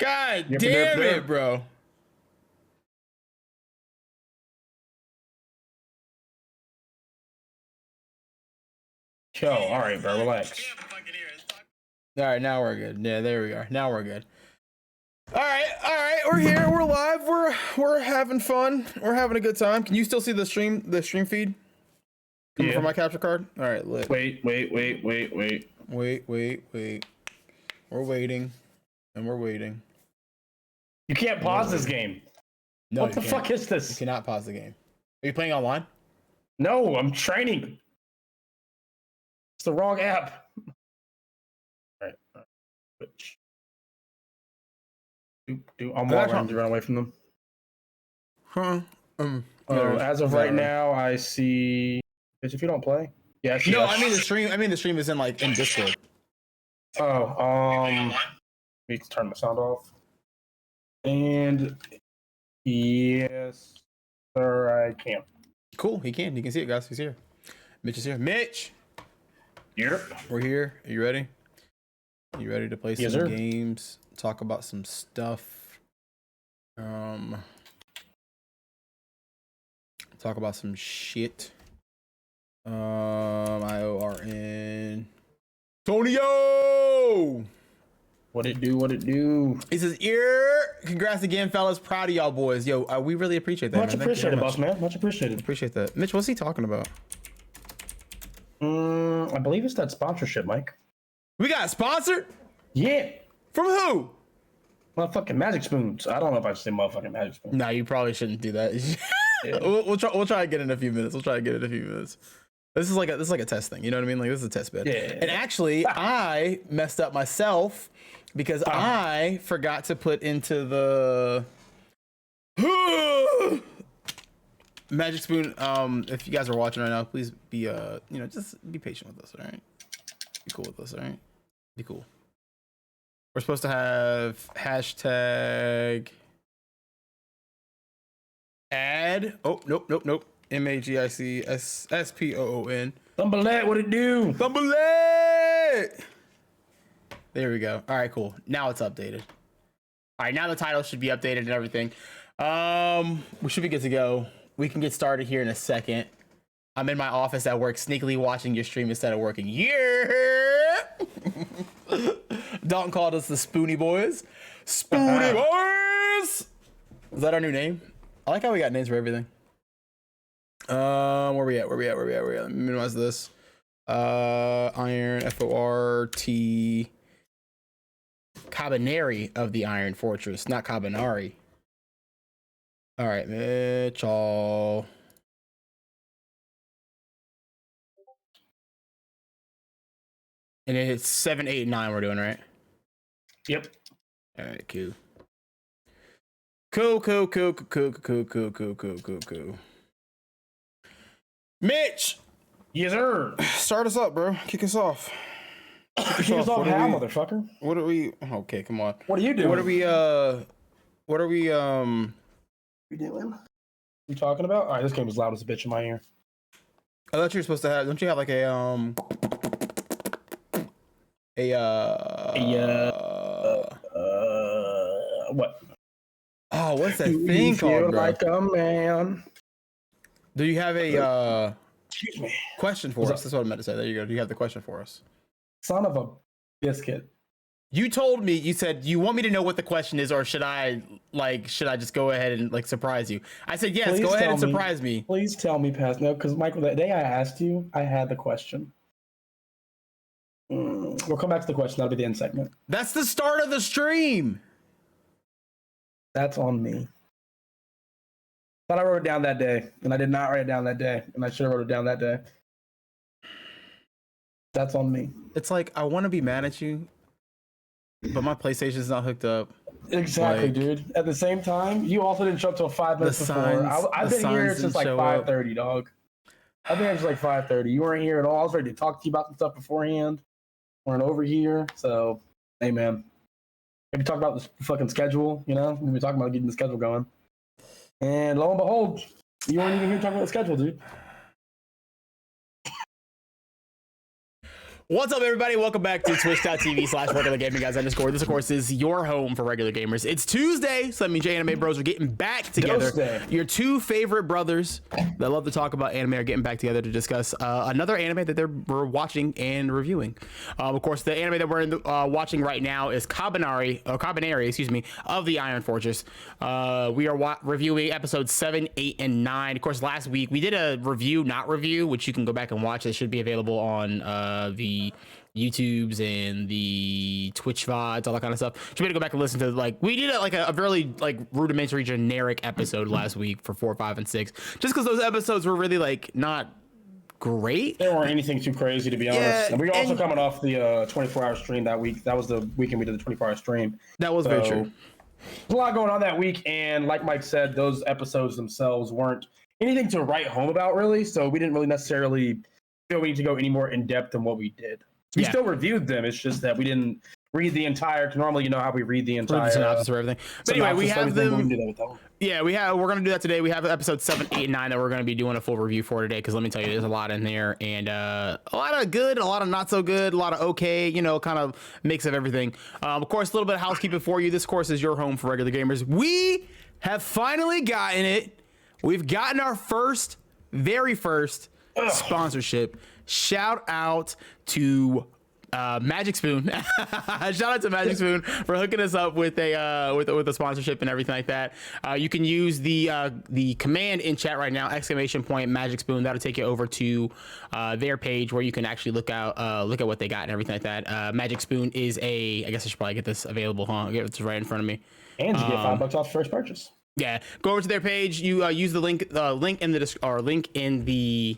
God damn it, bro. Yo, all right, bro, relax. All right, now we're good. Yeah, there we are. Now we're good. All right, we're here. We're live. We're having fun. We're having a good time. Can you still see the stream feed coming from my capture card? All right, lit. Wait. Wait. We're waiting, and we're waiting. You can't pause this game. No, what the fuck is this? You cannot pause the game. Are you playing online? No, I'm training. It's the wrong app. All right. Switch. I'm walking to run away from them. Huh? As of right now, I see. Bitch, if you don't play, yeah. No, I mean the stream. I mean the stream is in Discord. Oh, need to turn the sound off. And yes, sir, I can. Cool, he can. You can see it, guys. He's here. Mitch is here. Mitch. Yep. We're here. Are you ready? Are you ready to play some games? Talk about some stuff. Talk about some shit. IORN. Tonio! What it do? He says, congrats again, fellas. Proud of y'all boys. Yo, we really appreciate that. Much appreciated, boss man. Much appreciated. Appreciate that. Mitch, what's he talking about? I believe it's that sponsorship, Mike. We got sponsored? Yeah. From who? Motherfucking MagicSpoons. I don't know if I should say motherfucking MagicSpoon. No, you probably shouldn't do that. Yeah. We'll try to get in a few minutes. This is like a test thing. You know what I mean? Like, this is a test bed. Yeah. And actually, I messed up myself because I forgot to put into the MagicSpoon. If you guys are watching right now, please be just be patient with us. All right. Be cool with us. All right. Be cool. We're supposed to have hashtag ad. Oh, nope. MagicSpoon. Thumblet, what it do? Thumblet! There we go. All right, cool. Now it's updated. All right, now the title should be updated and everything. We should be good to go. We can get started here in a second. I'm in my office at work, sneakily watching your stream instead of working. Yeah! Dalton called us the Spoony Boys. Spoony Boys! Is that our new name? I like how we got names for everything. Where we at? Let me minimize this. Iron FORT Kabaneri of the Iron Fortress, not Kabaneri. All right, Mitchell. And it's 7, 8, 9 we're doing, right? Yep. All right, cool. Cool. Mitch! Yes, sir. Start us up, bro. Kick us off. Kick us off how, motherfucker? What are we... Okay, come on. What are you doing? What are we You doing? You talking about? All right, this game is loud as a bitch in my ear. I thought you were supposed to have... Don't you have like a what? Oh, what's that thing called, bro? Like a man. Do you have a Excuse me. question for us? That's what I meant to say. There you go. Do you have the question for us? Son of a biscuit. You told me, you said you want me to know what the question is, or should I just go ahead and surprise you? I said yes. Please go ahead and surprise me. Please tell me, past no, because Michael, that day I asked you, I had the question. We'll come back to the question. That'll be the end segment. That's the start of the stream. That's on me. Thought I wrote it down that day, and I did not write it down that day, and I should have wrote it down that day. That's on me. It's like, I want to be mad at you, but my PlayStation's not hooked up. Exactly, dude. At the same time, you also didn't show up till 5 minutes before. I've been here since like 5:30, dog. I've been here since like 5:30. You weren't here at all. I was ready to talk to you about some stuff beforehand. Weren't over here, so hey, man. Maybe talk about the fucking schedule. You know, we were talking about getting the schedule going. And lo and behold, you weren't even here talking about the schedule, dude. What's up, everybody? Welcome back to twitch.tv/regulargaming_guys_. This, of course, is your home for regular gamers. It's Tuesday, so that means RGG are getting back together. Your two favorite brothers that love to talk about anime are getting back together to discuss another anime that we're watching and reviewing. Of course, the anime that we're watching right now is Kabaneri, excuse me, of the Iron Fortress. We are reviewing episodes 7, 8, and 9. Of course, last week we did a review, not review, which you can go back and watch. It should be available on the YouTubes and the Twitch VODs, all that kind of stuff. Should be able to go back and listen to, like, we did a very rudimentary generic episode last week for 4, 5, and 6, just because those episodes were really not great. They weren't anything too crazy, to be honest. Yeah, and we were also coming off the 24-hour stream that week. That was the weekend we did the 24-hour stream. That was very true. There's a lot going on that week, and like Mike said, those episodes themselves weren't anything to write home about, really. So we didn't really necessarily feel we need to go any more in depth than what we did. We still reviewed them. It's just that we didn't read the entire. Normally, you know how we read the entire synopsis for everything. But anyway, we have them. We're gonna do that today. We have episode 7, 8, and 9 that we're gonna be doing a full review for today. Because let me tell you, there's a lot in there, and a lot of good, a lot of not so good, a lot of okay. Kind of mix of everything. Of course, a little bit of housekeeping for you. This course is your home for regular gamers. We have finally gotten it. We've gotten our very first sponsorship. Shout out to MagicSpoon. Shout out to MagicSpoon for hooking us up with a sponsorship and everything like that. You can use the command in chat right now, !MagicSpoon. That'll take you over to their page where you can actually look at what they got and everything like that. MagicSpoon is I guess I should probably get this available, huh? I'll get this right in front of me. And you get $5 off first purchase. Yeah, go over to their page. You use the link in the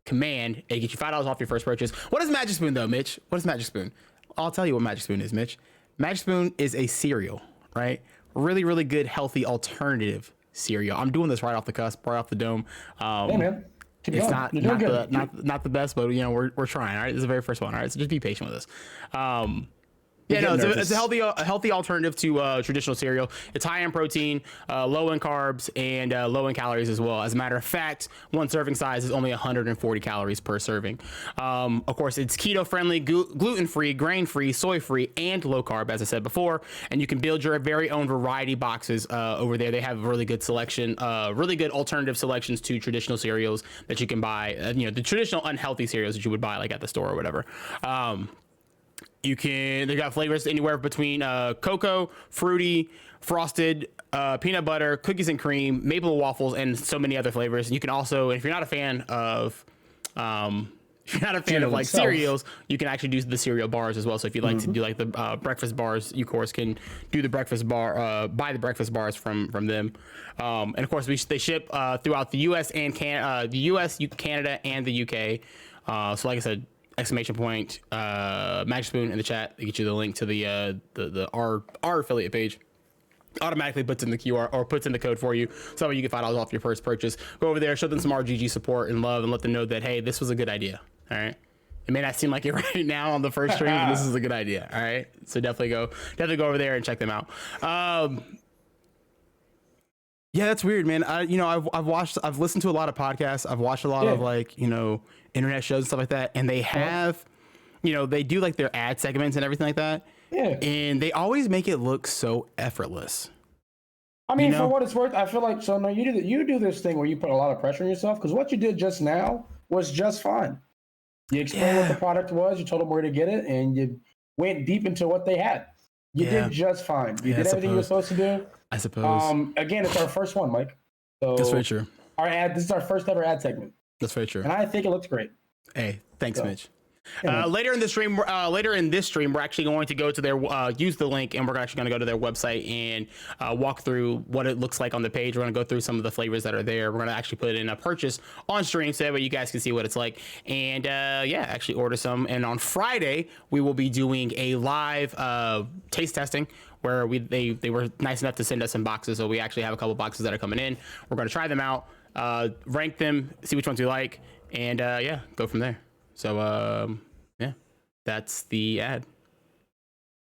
command. It gets you $5 off your first purchase. What is MagicSpoon though, Mitch? What is MagicSpoon? I'll tell you what MagicSpoon is, Mitch. MagicSpoon is a cereal, right? Really, really good, healthy alternative cereal. I'm doing this right off the cusp, right off the dome. Hey man, it's not the best, but we're trying. All right, this is the very first one. All right, so just be patient with us. It's a healthy alternative to traditional cereal. It's high in protein, low in carbs, and low in calories as well. As a matter of fact, one serving size is only 140 calories per serving. Of course, it's keto-friendly, gluten-free, grain-free, soy-free, and low carb, as I said before. And you can build your very own variety boxes over there. They have a really good selection, really good alternative selections to traditional cereals that you can buy. The traditional unhealthy cereals that you would buy at the store or whatever. They got flavors anywhere between cocoa, fruity, frosted, peanut butter, cookies and cream, maple waffles, and so many other flavors. And you can also, if you're not a fan of cereals, you can actually do the cereal bars as well. So if you'd like to do the breakfast bars, you of course can do the breakfast bar, buy the breakfast bars from them. And of course they ship throughout the U.S. and Canada, and the U.K. So like I said, MagicSpoon in the chat. They get you the link to the our affiliate page. Automatically puts in the QR or puts in the code for you, so you get $5 off your first purchase. Go over there, show them some RGG support and love, and let them know that, hey, this was a good idea. All right, it may not seem like it right now on the first stream, but this is a good idea. All right, so definitely go over there and check them out. Yeah, that's weird, man. I've listened to a lot of podcasts. I've watched a lot of internet shows and stuff like that, and they have, they do their ad segments and everything like that. Yeah. And they always make it look so effortless. I mean, for what it's worth, I feel like you do this thing where you put a lot of pressure on yourself, because what you did just now was just fine. You explained what the product was, you told them where to get it, and you went deep into what they had. You did just fine. You did everything you were supposed to do. I suppose. Again, it's our first one, Mike. So that's very true. This is our first ever ad segment. That's very true. And I think it looks great. Hey, thanks, Mitch. Later in this stream, we're actually going to go to their use the link, and we're actually going to go to their website and walk through what it looks like on the page. We're going to go through some of the flavors that are there. We're going to actually put in a purchase on stream so that way you guys can see what it's like, and actually order some. And on Friday, we will be doing a live taste testing where they were nice enough to send us some boxes, so we actually have a couple boxes that are coming in. We're going to try them out, rank them, see which ones we like, and go from there. So that's the ad.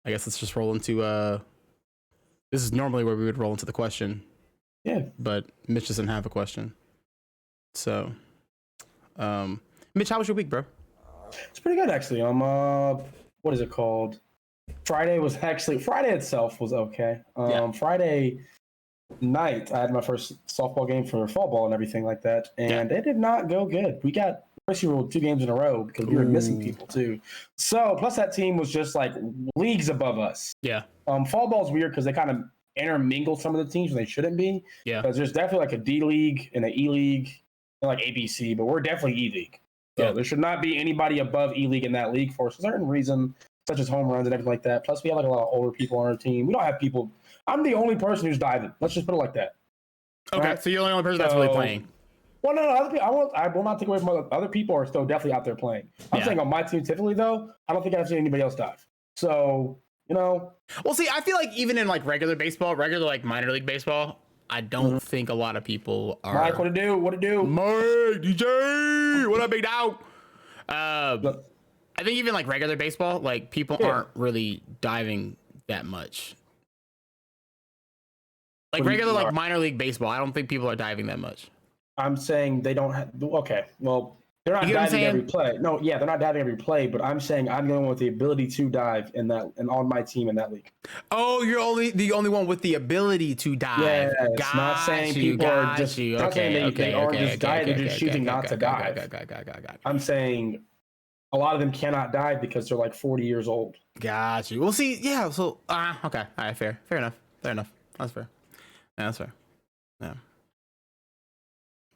I guess let's just roll into this is normally where we would roll into the question. Yeah. But Mitch doesn't have a question. So Mitch, how was your week, bro? It's pretty good actually. What is it called? Friday itself was okay. Friday night, I had my first softball game for fall ball and everything like that, and it did not go good. We got ruled 2 games in a row because we were missing people too. So plus that team was just like leagues above us. Yeah. Fall ball's weird because they kind of intermingle some of the teams when they shouldn't be. Yeah. Because there's definitely like a D league and an E league and like ABC, but we're definitely E league. So there should not be anybody above E league in that league for a certain reason, such as home runs and everything like that. Plus we have like a lot of older people on our team. We don't have people. I'm the only person who's diving. Let's just put it like that. Okay, right? So you're the only person that's really playing. Well, no, other people, I will not take away from other people are still definitely out there playing. I'm saying on my team typically though, I don't think I've seen anybody else dive. So, Well, see, I feel like even in like regular baseball, regular like minor league baseball, I don't think a lot of people are. Mike, what it do? Mike, DJ, what up, big dog? I think even like regular baseball, like people aren't really diving that much. Like regular, like minor league baseball, I don't think people are diving that much. I'm saying they don't have. Okay, well, they're not diving every play. No, yeah, they're not diving every play. But I'm saying I'm the only one with the ability to dive in that, and on my team in that league. Oh, you're the only one with the ability to dive. Yeah, it's not saying people are just. Not saying they aren't just diving; they're just choosing not to dive. I'm saying a lot of them cannot dive because they're like 40 years old. Got you. We'll see. Yeah. So, okay. All right. Fair enough. That's fair. Yeah, that's fair. Yeah.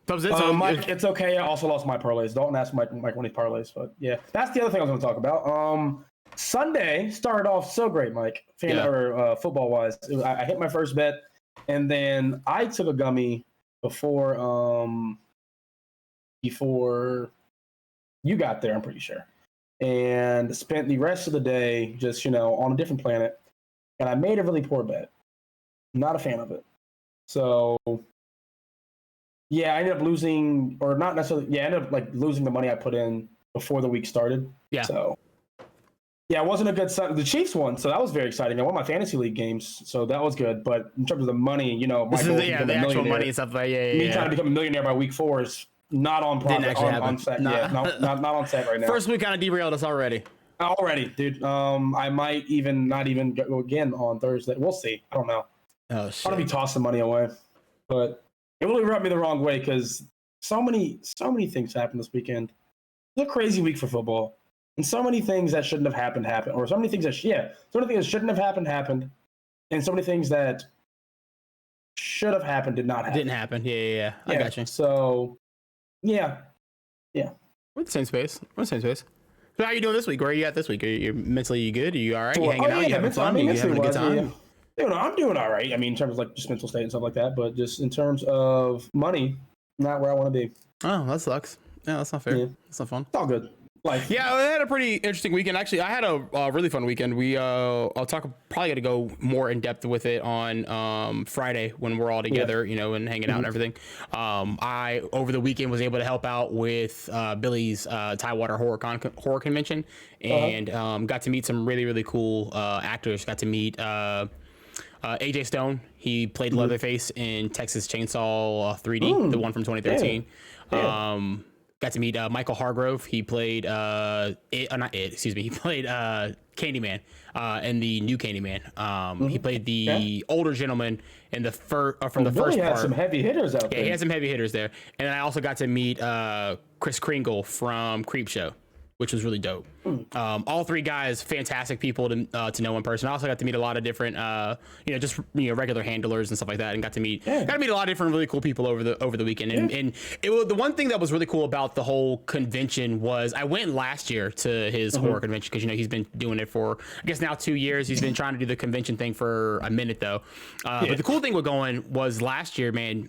So Mike, it's okay. I also lost my parlays. Don't ask Mike when he parlays, but yeah, that's the other thing I was going to talk about. Sunday started off so great, Mike, football wise. I hit my first bet, and then I took a gummy before you got there. I'm pretty sure, and spent the rest of the day just on a different planet, and I made a really poor bet. Not a fan of it. So, yeah, I ended up losing, or not necessarily. Yeah, I ended up like losing the money I put in before the week started. Yeah. So, yeah, it wasn't a good Sunday. The Chiefs won, so that was very exciting. I won my fantasy league games, so that was good. But in terms of the money, my goal the actual money and stuff like me trying to become a millionaire by week 4 is not on set. Not on set right now. First week kind of derailed us already. Already, dude. I might not even go again on Thursday. We'll see. I don't know. Oh shit! I'm gonna be tossing money away, but it really rubbed me the wrong way because so many things happened this weekend. It was a crazy week for football, and so many things that shouldn't have happened, or so many things that shouldn't have happened, and so many things that should have happened did not happen. Didn't happen. Yeah. I got you. So, yeah. We're in the same space. So how are you doing this week? Where are you at this week? Are you mentally good? Are you all right? You hanging out? You having fun? You having a good time? Yeah. I'm doing all right. I mean, in terms of like just mental state and stuff like that, but just in terms of money, not where I want to be. Oh, that sucks. Yeah, that's not fair. Yeah. That's not fun. It's all good. Yeah, I had a pretty interesting weekend. Actually, I had a really fun weekend. I'll probably got to go more in depth with it on Friday when we're all together, and hanging out and everything. I over the weekend was able to help out with Billy's Tidewater horror convention, and got to meet some really really cool actors. Got to meet AJ Stone. He played Leatherface in Texas Chainsaw 3D, the one from 2013. Yeah. Got to meet Michael Hargrove. He played He played Candyman in the new Candyman. He played the older gentleman in the first first part. He had some heavy hitters out there. Yeah, he had some heavy hitters there. And then I also got to meet Chris Kringle from Creepshow, which was really dope. All 3 guys, fantastic people to know in person. I also got to meet a lot of different, regular handlers and stuff like that, and got to meet a lot of different really cool people over the weekend. And it was, the one thing that was really cool about the whole convention was I went last year to his horror convention because he's been doing it for I guess now 2 years. He's been trying to do the convention thing for a minute though. But the cool thing with going was last year, man.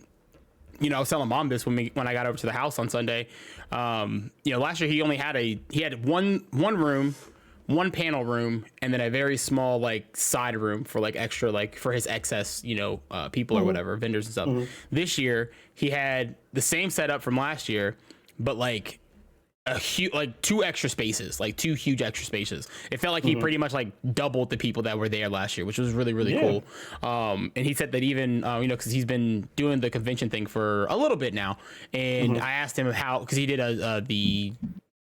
I was telling Mom this when I got over to the house on Sunday. Last year he only had one room, one panel room, and then a very small like side room for like extra for his excess people or whatever, vendors and stuff. This year he had the same setup from last year, but like a huge 2 extra spaces, like 2 huge extra spaces. It felt like he pretty much like doubled the people that were there last year, which was really really cool. And he said that even because he's been doing the convention thing for a little bit now, and I asked him how, because he did the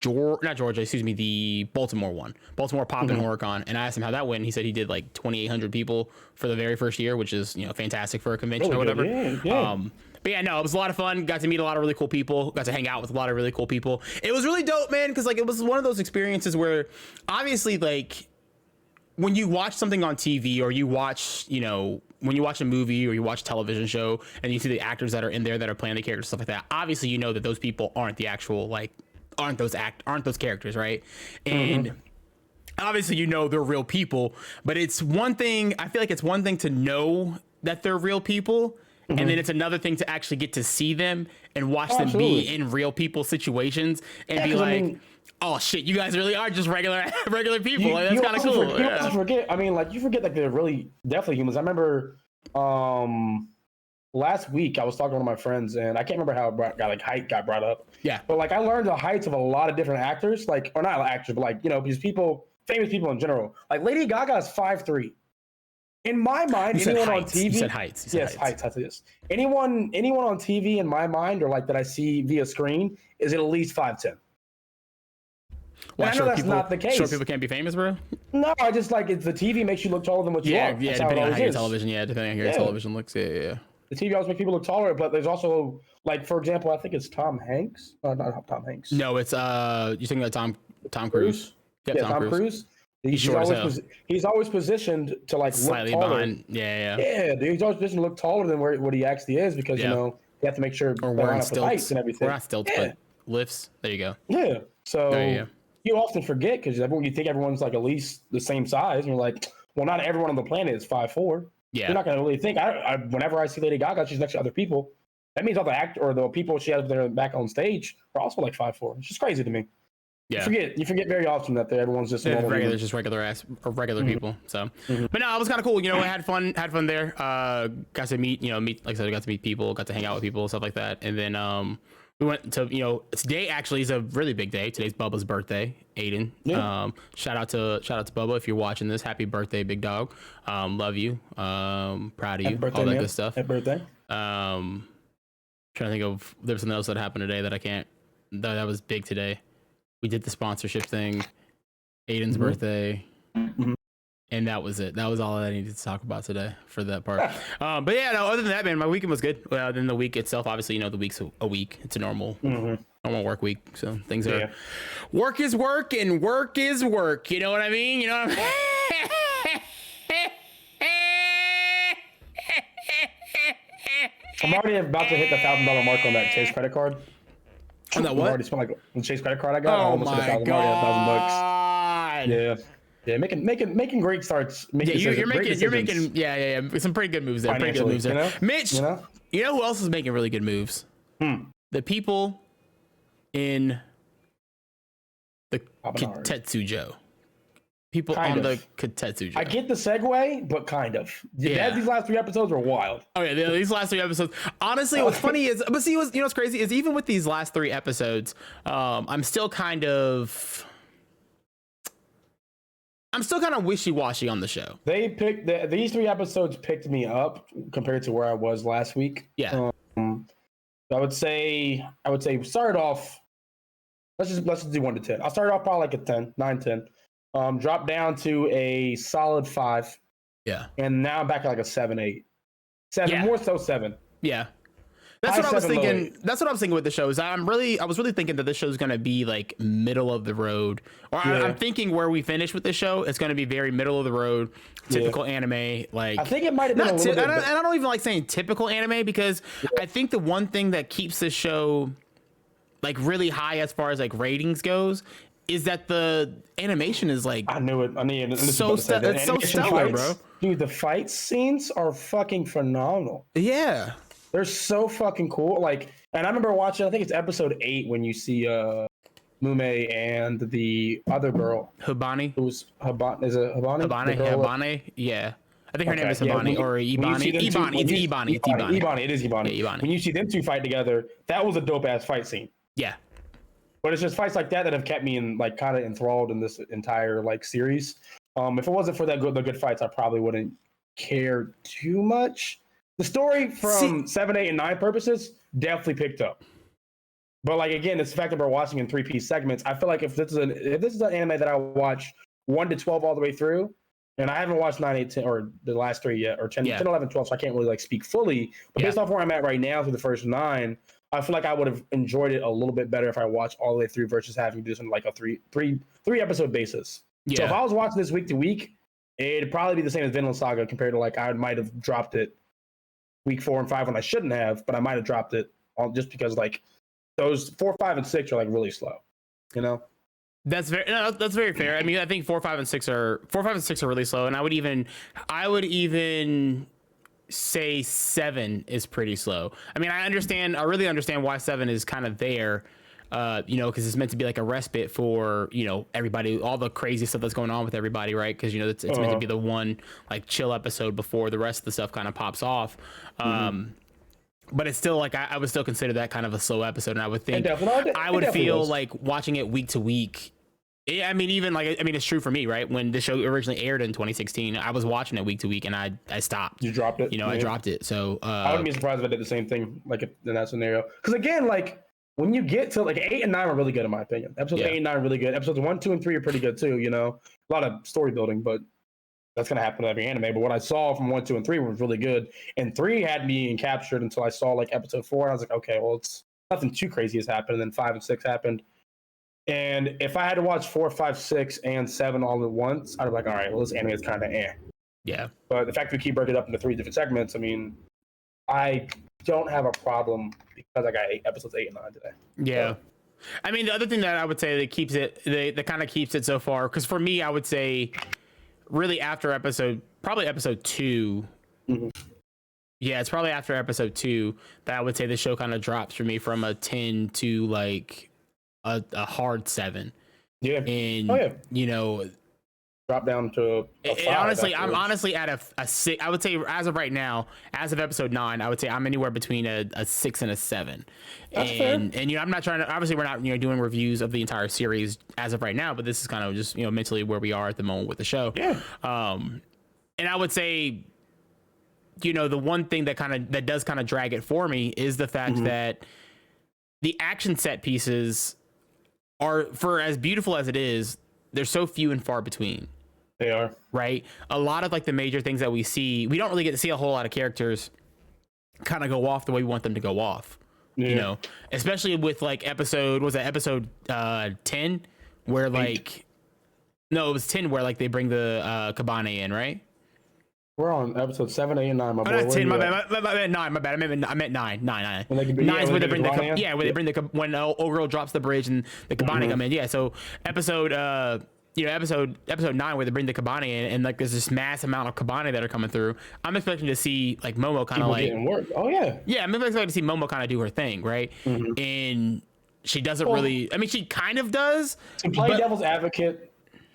not Georgia, excuse me, the Baltimore one, Baltimore Pop and HorrorCon, and I asked him how that went. And he said he did like 2,800 people for the very first year, which is, you know, fantastic for a convention or whatever. But yeah, no, it was a lot of fun. Got to meet a lot of really cool people. Got to hang out with a lot of really cool people. It was really dope, man, because like it was one of those experiences where obviously like when you watch something on TV or you watch, you know, when you watch a movie or you watch a television show and you see the actors that are in there that are playing the characters, stuff like that, obviously you know that those people aren't the actual like aren't those characters, right? And obviously you know they're real people, but it's one thing, I feel like it's one thing to know that they're real people, and then it's another thing to actually get to see them and watch them be in real people situations and be like, I mean, oh shit, you guys really are just regular people. Like, that's kind of cool. You also forget, I mean, like you forget like they're really definitely humans. I remember last week I was talking to one of my friends and I can't remember how height got brought up. Yeah. But like I learned the heights of a lot of different actors, like, or not actors, but like, you know, these people, famous people in general. Like Lady Gaga is 5'3". In my mind, anyone on TV. You said heights. Yes, heights. Anyone on TV in my mind, or like that I see via screen, is at least 5'10". Well, I know that's not the case. Short people can't be famous, bro? No, I just like the TV makes you look taller than what you are. Yeah, depending on how your television. Yeah, depending on how your television looks. Yeah. The TV always makes people look taller, but there's also like, for example, I think it's Tom Hanks. Not Tom Hanks. No, it's you're thinking about Tom Cruise. Yeah, Tom Cruise. He's always positioned to like slightly look taller. Behind. Yeah. Yeah, dude, he's always positioned to look taller than what he actually is because you know you have to make sure or wearing stilts and everything. We're not stilts, but lifts. There you go. Yeah. So you often forget because you think everyone's like at least the same size, and you're like, well, not everyone on the planet is 5'4". Yeah. You're not gonna really think. Whenever I see Lady Gaga, she's next to other people. That means all the the people she has there back on stage are also like 5'4". It's just crazy to me. Yeah. You forget very often that everyone's just regular people. So, but no, it was kind of cool. You know, I had fun there. Got to meet, like I said, I got to meet people, got to hang out with people, stuff like that. And then we went to, today actually is a really big day. Today's Bubba's birthday, Aiden. Yeah. Shout out to Bubba if you're watching this. Happy birthday, big dog. Love you. Proud of you. Birthday, all that man. good stuff. Happy birthday. Trying to think of there was something else that happened today that was big today. We did the sponsorship thing, Aiden's birthday, and that was it. That was all I needed to talk about today for that part. But yeah, no, other than that, man, my weekend was good. Well, then the week itself, obviously, the week's a week. It's a normal work week. So things are work is work and work is work. You know what I mean? You know what I mean? I'm already about to hit the $1,000 mark on that Chase credit card. On that what? I already spent like the Chase credit card I got. Oh almost my hit God. Yeah, making great starts. You're making some pretty good moves there. Pretty good moves there. Mitch, you know who else is making really good moves? The people in the Kitetsujo. People on the Kitetsujo. I get the segue, but kind of. These last 3 episodes were wild. Oh yeah, these last 3 episodes. Honestly, what's funny is, but see, what's crazy is even with these last 3 episodes, I'm still kind of wishy-washy on the show. They picked these 3 episodes picked me up compared to where I was last week. Yeah. I would say start off. Let's just do 1 to 10. I'll start off probably like a 10, 9, 10. Drop down to a solid 5. Yeah. And now I'm back at like a 7, 8. 7, more so 7. Yeah. That's what I was thinking. That's what I was thinking with the show. I was really thinking that this show is going to be like middle of the road. Or I'm thinking where we finish with this show, it's going to be very middle of the road, typical anime. Like I think it might have been a little bit. And I don't even like saying typical anime because I think the one thing that keeps this show like really high as far as like ratings goes is that the animation is like it's so stellar, bro. Dude, the fight scenes are fucking phenomenal. Yeah. They're so fucking cool. Like, and I remember watching, I think it's episode 8 when you see Mume and the other girl. Hibani. Who's Hibani? Is it Hibani? Hibani. Yeah. I think her name is Hibani or Ibani. Ibani. It's Ibani. It is Ibani. Yeah, Ibani. When you see them 2 fight together, that was a dope ass fight scene. Yeah. But it's just fights like that have kept me kind of enthralled in this entire like series. If it wasn't for the good fights, I probably wouldn't care too much. The story from 7, 8, and 9 purposes definitely picked up. But like again, it's the fact that we're watching in 3-piece segments. I feel like if this is an anime that I watch 1 to 12 all the way through, and I haven't watched 9, 8, 10 or the last 3 yet, or 10, 10, 11, 12, so I can't really like speak fully. But based off where I'm at right now through the first 9, I feel like I would have enjoyed it a little bit better if I watched all the way through versus having to do this on like a three episode basis. Yeah. So if I was watching this week to week, it'd probably be the same as Vinland Saga compared to like I might have dropped it week 4 and 5 when I shouldn't have, but I might have dropped it just because like those 4, 5, and 6 are like really slow, you know. That's very fair. I mean, I think 4, 5, and 6 are really slow, and I would even say 7 is pretty slow. I mean, I really understand why 7 is kind of there, you know, because it's meant to be like a respite for, you know, everybody, all the crazy stuff that's going on with everybody, right? Because, you know, it's meant to be the one like chill episode before the rest of the stuff kind of pops off. But it's still like I would still consider that kind of a slow episode, and I would think I would feel like watching it week to week. I mean, even like, I mean, it's true for me, right? When the show originally aired in 2016, I was watching it week to week, and I stopped. You dropped it, you know, I dropped it. So I wouldn't be surprised if I did the same thing, like in that scenario. Because again, like when you get to like 8 and 9 are really good in my opinion. Episodes 8 and 9 are really good. Episodes 1, 2, and 3 are pretty good too. You know, a lot of story building, but that's gonna happen in every anime. But what I saw from 1, 2, and 3 was really good, and 3 had me encaptured until I saw like episode 4, and I was like, okay, well, it's nothing too crazy has happened. And then 5 and 6 happened. And if I had to watch 4, 5, 6, and 7 all at once, I'd be like, all right, well, this anime is kind of eh. Yeah. But the fact that we keep breaking it up into 3 different segments, I mean, I don't have a problem because I got episodes 8 and 9 today. Yeah. So, I mean, the other thing that I would say that keeps it, that kind of keeps it so far, because for me, I would say really after probably episode 2. Yeah, it's probably after episode 2 that I would say the show kind of drops for me from a 10 to like a hard 7. Yeah. And you know, drop down to a 5 honestly, I'm honestly at a 6. I would say as of right now, as of episode 9, I would say I'm anywhere between a 6 and a 7. That's fair. And you know, I'm not trying to, obviously we're not, you know, doing reviews of the entire series as of right now, but this is kind of just, you know, mentally where we are at the moment with the show. Yeah. And I would say, you know, the one thing that does kind of drag it for me is the fact that the action set pieces are, for as beautiful as it is, they're so few and far between. They are. Right? A lot of like the major things that we see, we don't really get to see a whole lot of characters kind of go off the way we want them to go off. Yeah. You know, especially with like episode 10 where like, no, it was 10 where like they bring the Kabaneri in, right? We're on episode 7, 8, and 9. My boy. That's 10. My bad. 9. My bad. I meant 9. 9. When they bring when old girl drops the bridge and the Kabaneri come in. Yeah. So episode 9 where they bring the Kabaneri in, and like there's this mass amount of Kabaneri that are coming through. I'm expecting to see like Momo kind of like work. Oh yeah. Yeah, I'm expecting to see Momo kind of do her thing, right? And she doesn't really. I mean, she kind of does. To play devil's advocate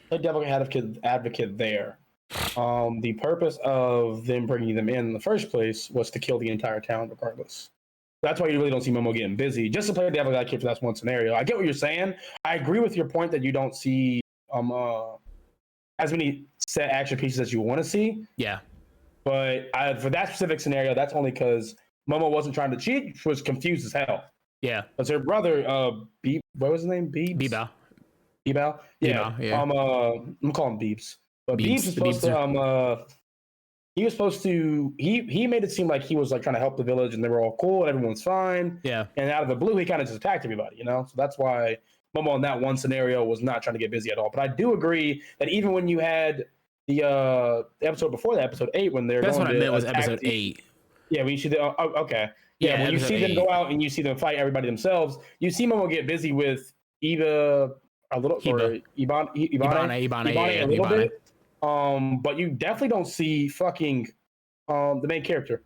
there. The purpose of them bringing them in the first place was to kill the entire town regardless. That's why you really don't see Momo getting busy. Just to play the devil's advocate, that's one scenario. I get what you're saying. I agree with your point that you don't see as many set action pieces as you want to see. Yeah. But for that specific scenario, that's only because Momo wasn't trying to cheat. She was confused as hell. Yeah. Because her brother, what was his name? Beebao. Yeah. Yeah. I'm calling him Beebs. But Beebs was supposed to he was supposed to he made it seem like he was like trying to help the village and they were all cool and everyone's fine. Yeah. And out of the blue he kind of just attacked everybody, you know? So that's why Momo in that one scenario was not trying to get busy at all. But I do agree that even when you had the episode before that, episode 8, when they're that's going what I meant was episode 8. Yeah, when you see okay. Yeah, when you see them go out and you see them fight everybody themselves, you see Momo get busy with Eva a little or Ibane a little bit. But you definitely don't see fucking the main character.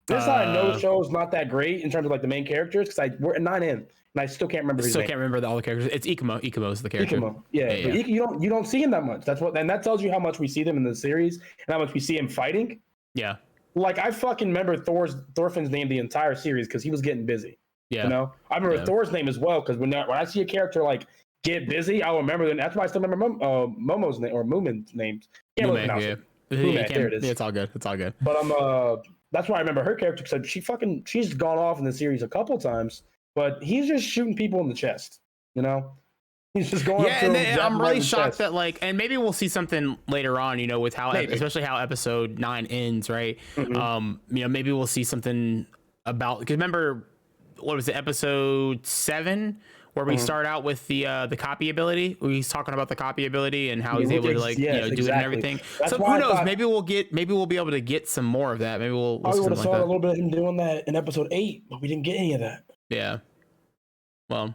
This side I know show's not that great in terms of like the main characters because we're at 9 in and I still can't remember his name. Can't remember all the characters. It's Ikumo. Ikumo is the character. Ikumo. Yeah. But you don't see him that much. And that tells you how much we see them in the series and how much we see him fighting. Yeah. Like I fucking remember Thorfinn's name the entire series because he was getting busy. Yeah. You know, I remember Thor's name as well because when I see a character like get busy, I'll remember them. That's why I still remember Momo's name or Moomin's names. Can't really pronounce it. There it is. Yeah, it's all good. But that's why I remember her character because she's gone off in the series a couple times but he's just shooting people in the chest. You know, he's just going. Yeah, and I'm really shocked that and maybe we'll see something later on. You know, with how especially how episode 9 ends, right? Mm-hmm. Maybe we'll see something about because remember what was it, episode 7? Where we start out with the copy ability. He's talking about the copy ability and how he's able to do it and everything. So who knows? Maybe we'll be able to get some more of that. Maybe we'll we would have saw a little bit of him doing that in episode 8, but we didn't get any of that. Yeah. Well,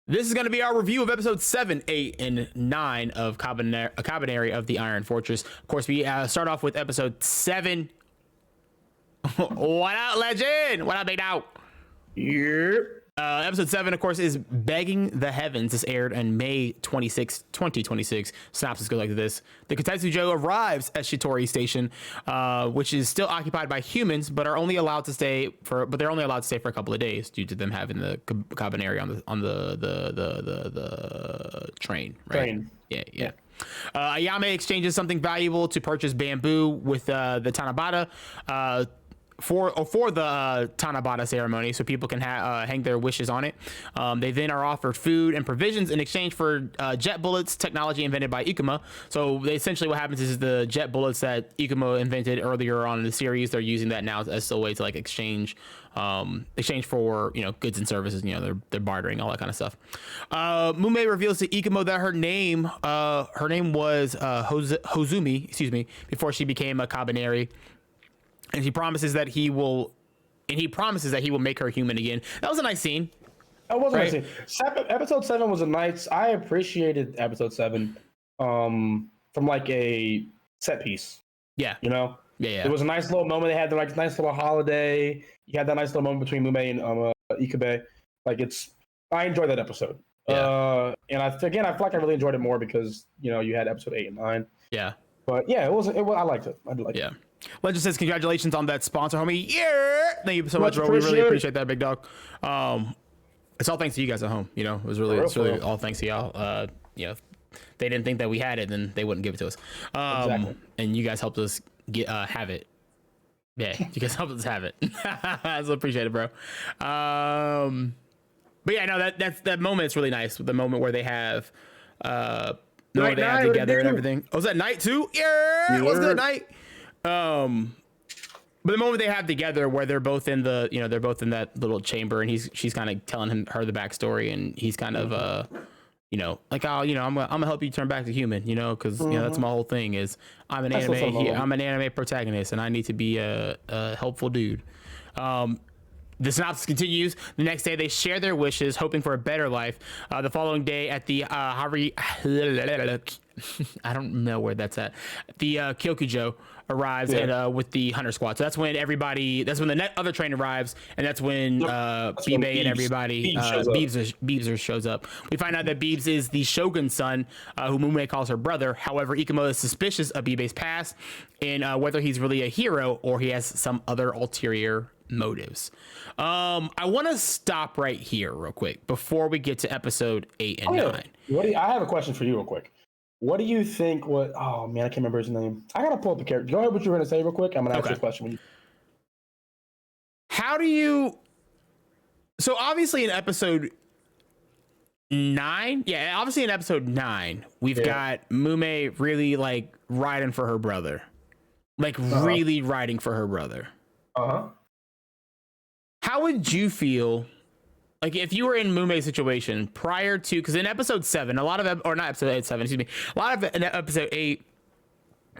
this is going to be our review of episode 7, 8, and 9 of Kabaneri of the Iron Fortress. Of course, we start off with episode 7. What up, legend? What up, big dog? Yep. Episode 7, of course, is Begging the Heavens. This aired on May 26, 2026. Synopsis goes like this. The Kotetsujo arrives at Shitori Station, which is still occupied by humans, but they're only allowed to stay for a couple of days due to them having the Kabaneri on the train, right? Yeah. Ayame exchanges something valuable to purchase bamboo with the Tanabata, for the Tanabata ceremony, so people can hang their wishes on it. They then are offered food and provisions in exchange for jet bullets, technology invented by Ikuma. So essentially what happens is the jet bullets that Ikuma invented earlier on in the series, they're using that now as a way to like exchange for goods and services. They're bartering, all that kind of stuff. Mume reveals to Ikuma that her name was Hozumi, before she became a Kabaneri. And he promises that he will make her human again. That was a nice scene. That was a nice scene. Episode 7 was a nice. I appreciated episode 7 from like a set piece. Yeah. Yeah. It was a nice little moment. They had the nice little holiday. You had that nice little moment between Mume and Ikabe. I enjoyed that episode. Yeah. And I feel like I really enjoyed it more because you had episode 8 and 9. Yeah. But yeah, it was. I liked it. I did like it. Legend says, congratulations on that sponsor, homie. Yeah. Thank you so much, bro. We really appreciate that, big dog. It's all thanks to you guys at home. It was really, all thanks to y'all. If they didn't think that we had it, then they wouldn't give it to us. Exactly. And you guys helped us have it. Yeah, you guys helped us have it. I so appreciate it, bro. But yeah, no, that moment is really nice. The moment where they have, together and everything. Oh, was that night too? Yeah. What's good, night? But the moment they have together where they're both in they're both in that little chamber and she's kind of telling her the backstory and he's kind of I'm gonna help you turn back to human, because that's my whole thing is I'm an anime protagonist and I need to be a helpful dude. The synopsis continues. The next day, they share their wishes, hoping for a better life. The following day, at the I don't know where that's at. The Kyokujo arrives and with the Hunter Squad. So that's when the other train arrives, and that's when Bibe and everybody Beebs shows up. We find out that Beebs is the Shogun's son, who Mume calls her brother. However, Ikuma is suspicious of Bibe's past and whether he's really a hero or he has some other ulterior motives. I want to stop right here real quick before we get to episode 8 and 9. I have a question for you real quick. What do you think? Oh man, I can't remember his name. I gotta pull up the character. Go ahead, what you were gonna say real quick. I'm gonna ask you a question. How do you? So obviously in episode 9, obviously in episode 9, we've got Mume really like riding for her brother, really riding for her brother. How would you feel? Like if you were in Mume's situation prior to, because in episode 7, a lot of in episode 8,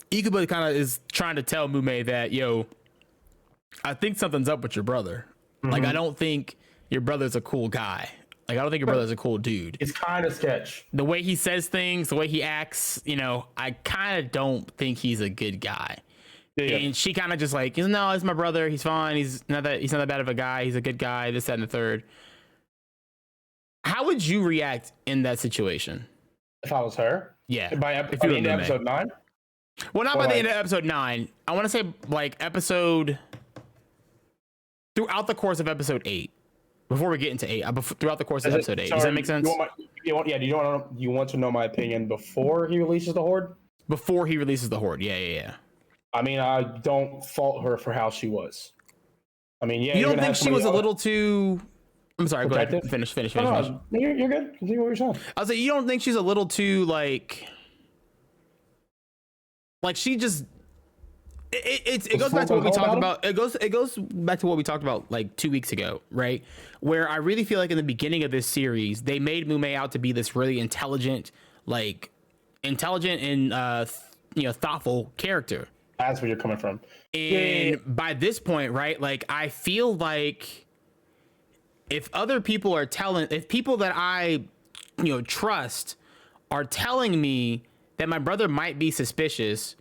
Ikuba kind of is trying to tell Mume that, I think something's up with your brother. Like, I don't think your brother's a cool guy. Like, I don't think your brother's a cool dude. It's kind of sketch. The way he says things, the way he acts, I kind of don't think he's a good guy. Yeah. And she kind of just like, no, it's my brother. He's fine. He's not that bad of a guy. He's a good guy. This, that, and the third. How would you react in that situation? If I was her? Yeah. If you were in episode 9? Well, not by the end of episode 9. I want to say throughout the course of episode 8. Before we get into 8, throughout the course of episode 8. Does that make sense? Do you want to know my opinion before he releases the Horde? Before he releases the Horde, yeah. I mean, I don't fault her for how she was. I mean, you don't think she was a little too I'm sorry. Go ahead. Finish. No, you're good. Continue what you're saying. I was like, you don't think she's a little too like she just. It goes back to what we talked about. It goes back to what we talked about like 2 weeks ago, right? Where I really feel like in the beginning of this series, they made Mume out to be this really intelligent and thoughtful character. That's where you're coming from. And by this point, right, like I feel like if people that I trust are telling me that my brother might be suspicious.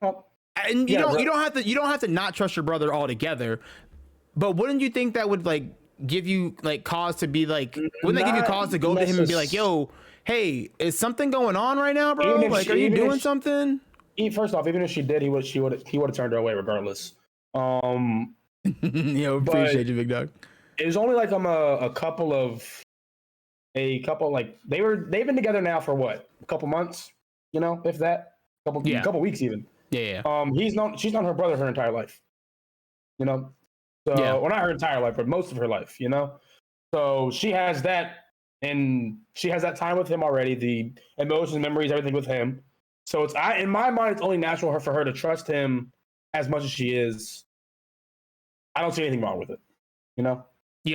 Well, and you don't have to not trust your brother altogether, but wouldn't you think that would like give you like cause to be like, wouldn't that give you cause to go to him and be like, yo, hey, is something going on right now, bro? Like, are you doing something? First off, even if she did, he would have turned her away regardless. Appreciate you, big dog. It was only like a couple like they've been together now for what, a couple months, if that, couple weeks even. Yeah. She's known her brother her entire life. So well, not her entire life, but most of her life. So she has that, and she has that time with him already. The emotions, memories, everything with him. So in my mind, it's only natural for her to trust him as much as she is. I don't see anything wrong with it. You don't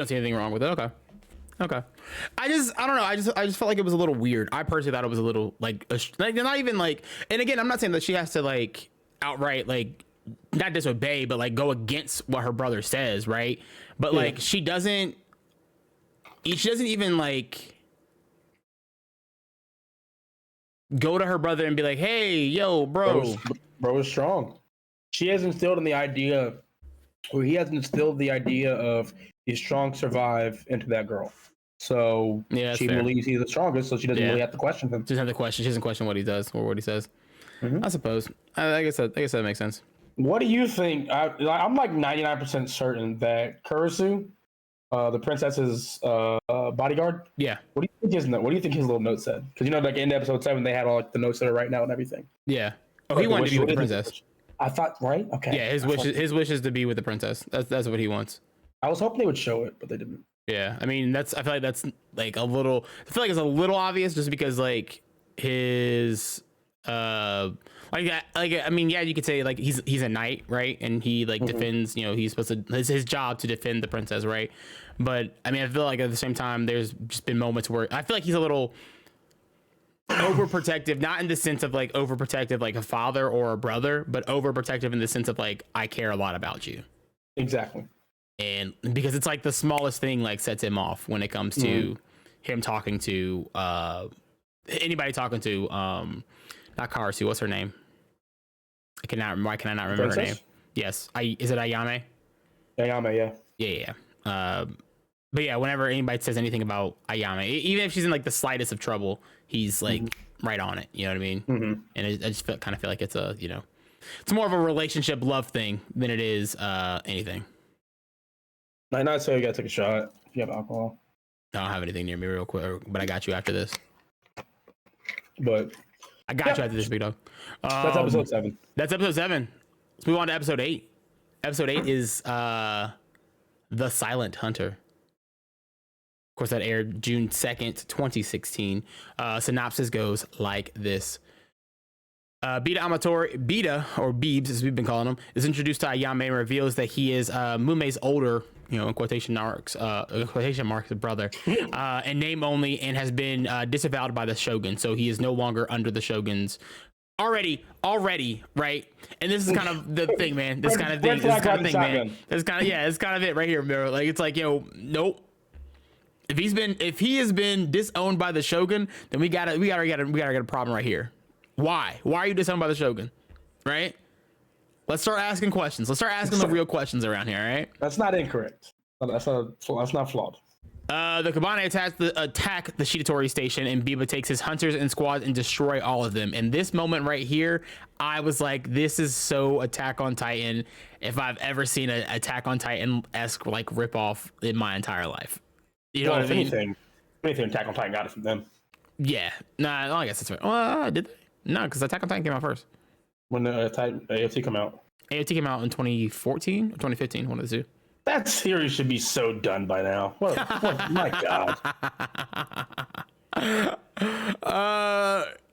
see anything wrong with it. Okay. I don't know. I just felt like it was a little weird. I personally thought it was a little like not even like. And again, I'm not saying that she has to like outright like not disobey, but like go against what her brother says, right? But like she doesn't even like go to her brother and be like, hey, yo, bro is strong. He has instilled the idea of the strong survive into that girl. So she believes he's the strongest, so she doesn't really have to question him. She doesn't have to question. She doesn't question what he does or what he says. I suppose. I guess that makes sense. What do you think? I'm like 99% certain that Kurisu, the princess's bodyguard. Yeah. What do you think his little note said? Because like in episode 7, they had all like the notes that are right now and everything. Yeah. Oh, he wanted to be with the princess. I thought, right? Okay. Yeah, his wish is to be with the princess. That's what he wants. I was hoping they would show it, but they didn't. Yeah, I mean I feel like that's like a little. I feel like it's a little obvious just because like his I mean, yeah, you could say like he's a knight, right? And he like defends. He's supposed to. It's his job to defend the princess, right? But I mean, I feel like at the same time, there's just been moments where I feel like he's a little overprotective, not in the sense of like overprotective like a father or a brother, but overprotective in the sense of like I care a lot about you. Exactly. And because it's like the smallest thing like sets him off when it comes to him talking to anybody talking to not Karasu, what's her name? Why can I not remember her name? Yes. Is it Ayame? Ayame, yeah. Yeah. But yeah, whenever anybody says anything about Ayame, even if she's in like the slightest of trouble, he's like right on it. You know what I mean? And I just kind of feel like it's a, it's more of a relationship love thing than it is anything. Might not say you gotta take a shot if you have alcohol. I don't have anything near me real quick, but I got you after this. But I got you after this, big dog. That's episode 7. That's episode 7. Let's move on to episode 8. Episode 8 is The Silent Hunter. Of course, that aired June 2nd, 2016. Synopsis goes like this. Beta, or Beebs, as we've been calling him, is introduced to Ayame and reveals that he is Mume's older, in quotation marks, brother, and name only, and has been disavowed by the Shogun. So he is no longer under the Shogun's already, right? And this is kind of the thing, man. This kind of thing, man. It's kind of it right here, bro. Like, it's like, yo, nope. If he has been disowned by the Shogun, then we gotta get a problem right here. Why are you disowned by the Shogun? Right? Let's start asking questions. Let's start asking the real questions around here, all right? That's not incorrect. That's not flawed. The Kabaneri attack the Shidatori station, and Biba takes his hunters and squads and destroy all of them. And this moment right here, I was like, this is so Attack on Titan if I've ever seen an Attack on Titan-esque like ripoff in my entire life. You know what I mean? Anything Attack on Titan got it from them. Yeah. Nah, I guess that's right. Well, did they? No, because Attack on Titan came out first. When the AOT come out? AOT came out in 2014 or 2015, one of the two. That series should be so done by now. What my God.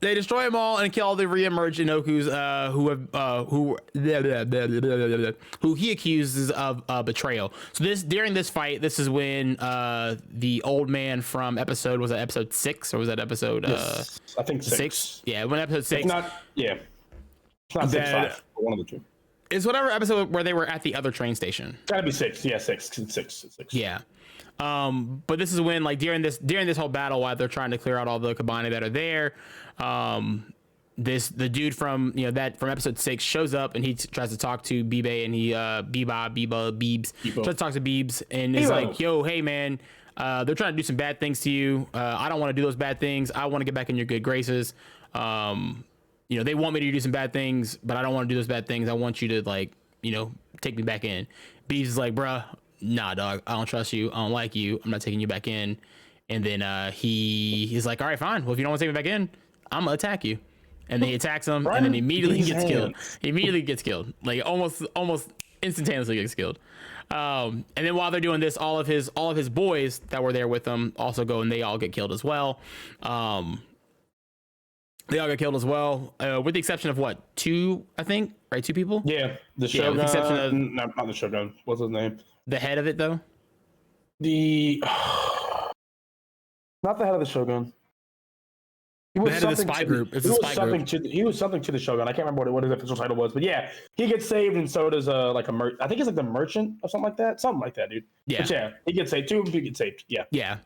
They destroy them all and kill all the re-emerged Inokus who he accuses of betrayal. So during this fight, this is when the old man from episode, was that episode 6 or was that episode yes, I think 6? Yeah, when episode 6. It's not 6-5, one of the two. It's whatever episode where they were at the other train station. Gotta be 6. Yeah, 6. Yeah. But this is when, like, during this whole battle, while they're trying to clear out all the Kabaneri that are there, the dude from from episode 6 shows up and he tries to talk to Bibe, and he Beebs tries to talk to Beebs and is like, yo, hey man, they're trying to do some bad things to you. I don't want to do those bad things. I want to get back in your good graces. They want me to do some bad things, but I don't want to do those bad things. I want you to take me back in. Beebs is like, bruh, nah, dog, I don't trust you. I don't like you. I'm not taking you back in. And then he's like, all right, fine. Well, if you don't want to take me back in, I'm gonna attack you. And then he attacks him, and then immediately gets killed. He immediately gets killed, like almost instantaneously gets killed. And then while they're doing this, all of his boys that were there with him also go, and they all get killed as well. They all got killed as well, with the exception of what, 2, I think, right? 2 people. Yeah, the Shogun. With the exception of not the Shogun. What's his name? The head of it, though. Not the head of the Shogun. He was the head of the spy group. He was something to the Shogun. I can't remember what his official title was, but yeah, he gets saved, and so does I think it's like the merchant or something like that. Something like that, dude. Yeah. But yeah, he gets saved. 2 of them get saved. Yeah. Yeah.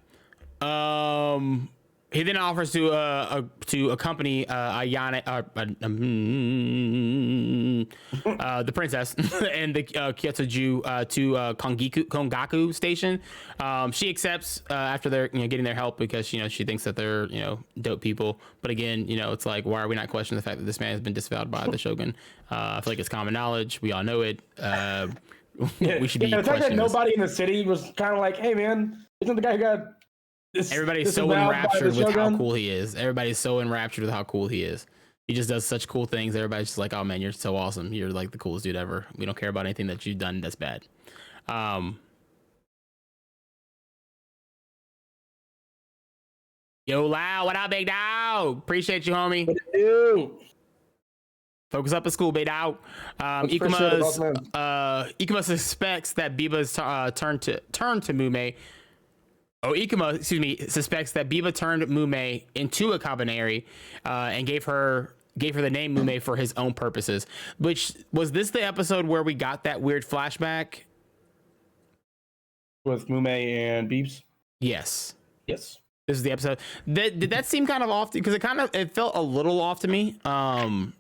He then offers to accompany Ayane, the princess, and the Kyotoju to Kongaku station. She accepts after they're getting their help because she thinks that they're dope people. But again, it's like, why are we not questioning the fact that this man has been disavowed by the Shogun? I feel like it's common knowledge. We all know it. We should be. The fact that nobody in the city was kind of like, hey man, isn't the guy who got everybody's so enraptured with how cool he is. Everybody's so enraptured with how cool he is. He just does such cool things. Everybody's just like, oh man, you're so awesome. You're like the coolest dude ever. We don't care about anything that you've done that's bad. Yo, Lau, what up, big dog? Appreciate you, homie. What do? Focus up at school, big dog. Ikuma suspects that Biba's turned to Mume. Ikuma, suspects that Biba turned Mume into a Kabaneri and gave her the name Mume for his own purposes. Which, was this the episode where we got that weird flashback? With Mume and Beebs? Yes. This is the episode. Did that seem kind of off? Because it felt a little off to me. Off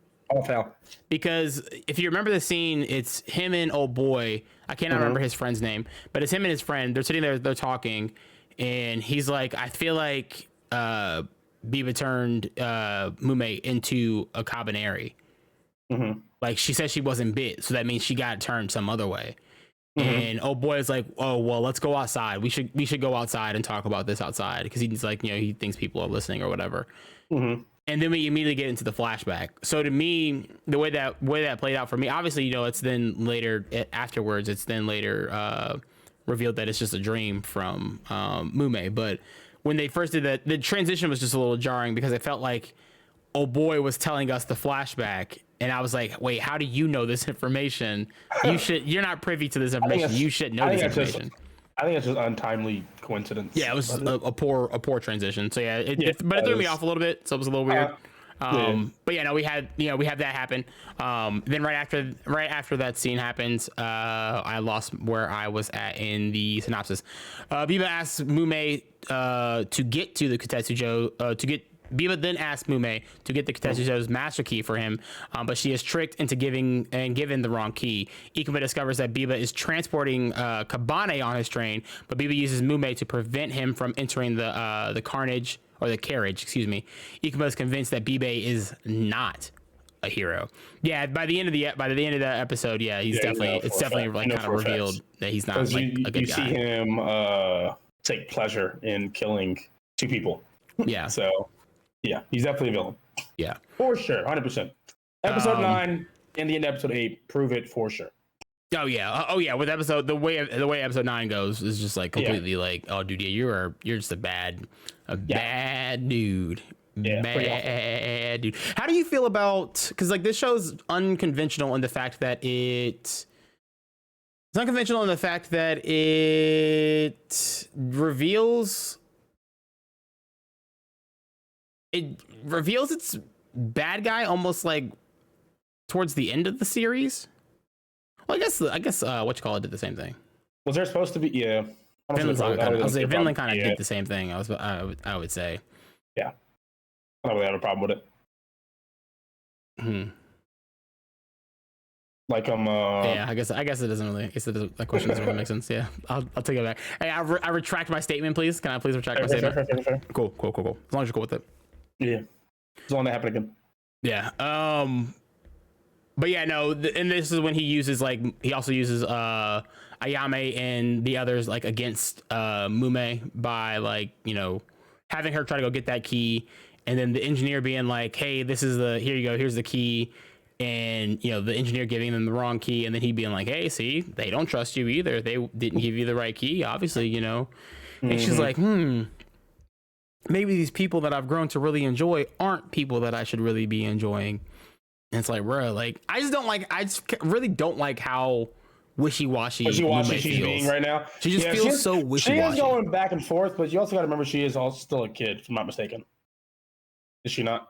how? Because if you remember the scene, it's him and old boy. I cannot remember his friend's name, but it's him and his friend. They're sitting there, they're talking. And he's like, I feel like Biba turned Mume into a Kabaneri. Like, she said she wasn't bit, so that means she got turned some other way. And old boy is like, oh well, let's go outside. We should go outside and talk about this outside, because he's like, he thinks people are listening or whatever. And then we immediately get into the flashback. So to me, the way that played out for me, obviously, it's then later afterwards. It's then later revealed that it's just a dream from Mume. But when they first did that, the transition was just a little jarring, because it felt like old boy was telling us the flashback, and I was like, wait, how do you know this information? You're not privy to this information. You should know this information. I think it's just untimely coincidence. Yeah, it was a poor transition. So yeah, but it threw me off a little bit. So it was a little weird. But yeah, no, we had that happen. Then right after that scene happens, I lost where I was at in the synopsis. Biba asks Mume to get to the Kutetsujo Biba then asks Mume to get the Kutetsujo's master key for him, but she is tricked into given the wrong key. Ikuma discovers that Biba is transporting Kabane on his train, but Biba uses Mume to prevent him from entering the carriage. Ikuma is convinced that Bibe is not a hero. Yeah, by the end of the episode, it's definitely like kind of revealed that he's not like a good guy. You see him take pleasure in killing 2 people. Yeah. So yeah, he's definitely a villain. Yeah, for sure, 100%. Episode 9 and the end of episode 8 prove it for sure. Oh yeah. With episode the way episode 9 goes is just like completely like, oh dude, yeah, you're just a bad dude. Yeah, bad dude. How do you feel about, because like this show's unconventional in the fact that it's unconventional in the fact that it reveals its bad guy almost like towards the end of the series. Well, I guess what you call it did the same thing. Was there supposed to be? Yeah, Vinland kind of did the same thing. I would say. Yeah, I don't really have a problem with it. Like yeah, I guess it doesn't really. That question doesn't really make sense. Yeah, I'll take it back. Hey, I retract my statement, please. Can I please retract my statement? Fair. Cool. As long as you're cool with it. Yeah, as long as that happen again. Yeah. But yeah, no, and this is when he also uses Ayame and the others like against Mume by like, you know, having her try to go get that key, and then the engineer being like, hey, here you go, here's the key, and you know, the engineer giving them the wrong key, and then he being like, hey, see, they don't trust you either, they didn't give you the right key, obviously, you know. And she's like, maybe these people that I've grown to really enjoy aren't people that I should really be enjoying. And it's like, bro, like I just really don't like how wishy-washy she's being right now. She just feels so wishy-washy. She is going back and forth, but you also got to remember she is also still a kid, if I'm not mistaken. Is she not?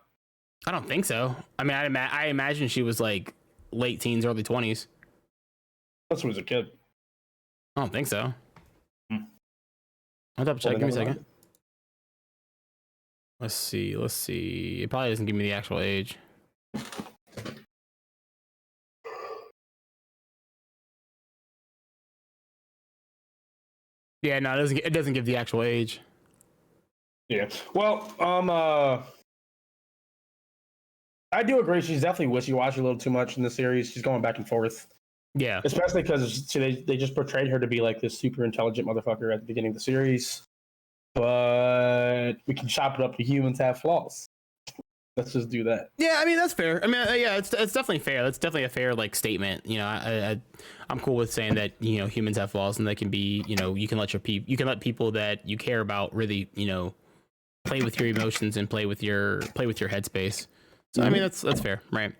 I don't think so. I mean, I imagine she was like late teens, early 20s. That's when she was a kid. I don't think so. I'll double check. Give me a second. Let's see. It probably doesn't give me the actual age. Yeah, no, it doesn't give the actual age. Yeah. Well, I do agree. She's definitely wishy-washy a little too much in the series. She's going back and forth. Yeah. Especially because they just portrayed her to be like this super intelligent motherfucker at the beginning of the series. But we can chop it up to humans have flaws. Let's just do that. Yeah, I mean that's fair. I mean, yeah, it's definitely fair. That's definitely a fair like statement. You know, I'm cool with saying that, you know, humans have flaws and they can be, you know, you can let people that you care about really, you know, play with your emotions and play with your headspace. So I mean that's fair, right?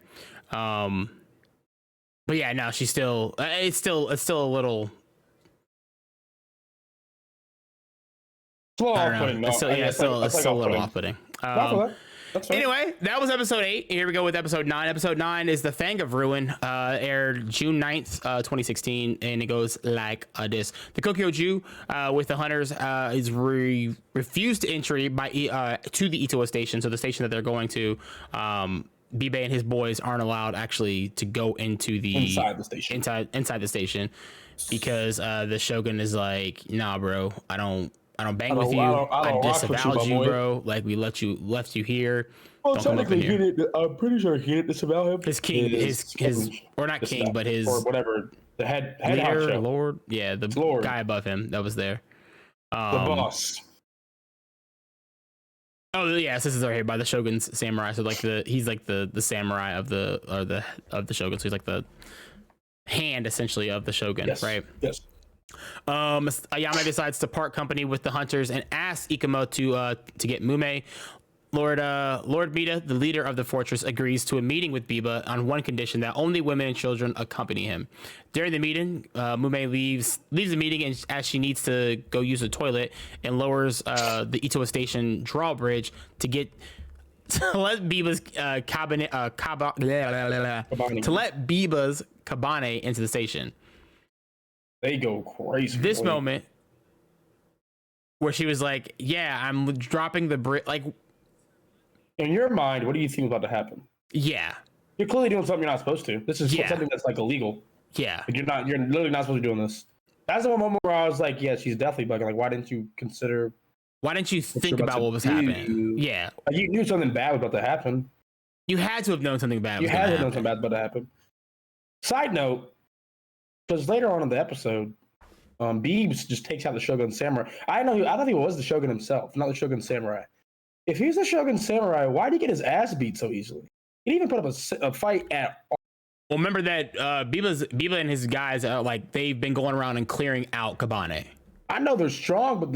But yeah, no, she's still it's still a little. Well, I don't know. It's still a little off-putting. Anyway, that was episode 8. Here we go with episode 9. Episode 9 is The Fang of Ruin, aired June 9th, 2016, and it goes like this. The Kokyo-ju with the hunters is refused entry to the Itoa station, so the station that they're going to. Bibe and his boys aren't allowed actually to go into inside the station because the Shogun is like, nah, bro, I don't bang with you. I disavowed you, bro. Like we left you here. Well, technically, I'm pretty sure he didn't disavow him. His king, his or not king, but his or whatever, the head leader, lord, yeah, the lord. Guy above him that was there. The boss. Oh yes, this is right here by the Shogun's samurai. So like he's like the samurai of the Shogun. So he's like the hand essentially of the Shogun, right? Yes. Ayame decides to part company with the hunters and asks Ikamo to get Mume. Lord Mita, the leader of the fortress, agrees to a meeting with Biba on one condition: that only women and children accompany him. During the meeting, Mume leaves the meeting as she needs to go use the toilet and lowers the Itoa station drawbridge to let Biba's Kabane into the station. They go crazy. This moment where she was like, "Yeah, I'm dropping the bridge." Like, in your mind, what do you think is about to happen? Yeah, you're clearly doing something you're not supposed to. This is something that's like illegal. Yeah, you're literally not supposed to be doing this. That's the one moment where I was like, "Yeah, she's definitely bugging." Like, why didn't you consider? Why didn't you think about what was happening? Yeah, you knew something bad was about to happen. You had to have known something bad. You had to have known something bad was about to happen. Side note. Because later on in the episode, Beebs just takes out the Shogun Samurai. I thought he was the Shogun himself, not the Shogun Samurai. If he's the Shogun Samurai, why did he get his ass beat so easily? He didn't even put up a fight at all. Well, remember that Biba and his guys are like they've been going around and clearing out Kabane. I know they're strong, but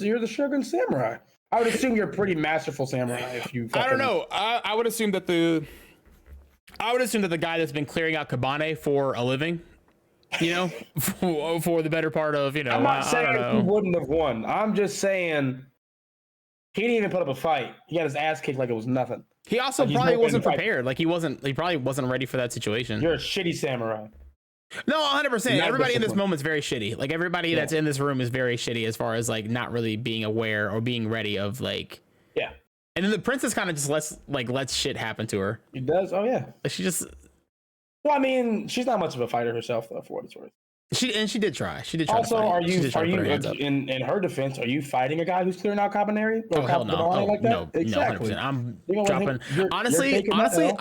you're the Shogun Samurai. I would assume you're a pretty masterful samurai if you. I don't know. I would assume that the guy that's been clearing out Kabane for a living, for the better part of, I'm not saying he wouldn't have won. I'm just saying he didn't even put up a fight. He got his ass kicked like it was nothing. He also probably wasn't prepared. Like he probably wasn't ready for that situation. You're a shitty samurai. No, 100%. Everybody in this moment is very shitty. Like everybody that's in this room is very shitty as far as like not really being aware or being ready of like. Yeah. And then the princess kind of just lets shit happen to her. She does. Oh yeah. Like she just. Well, I mean, she's not much of a fighter herself, though, for what it's worth. She did try. Also, are you in her defense? Are you fighting a guy who's clearing out Kabaneri? Oh hell no! Like that? No, exactly. No, 100%. I'm dropping. Honestly,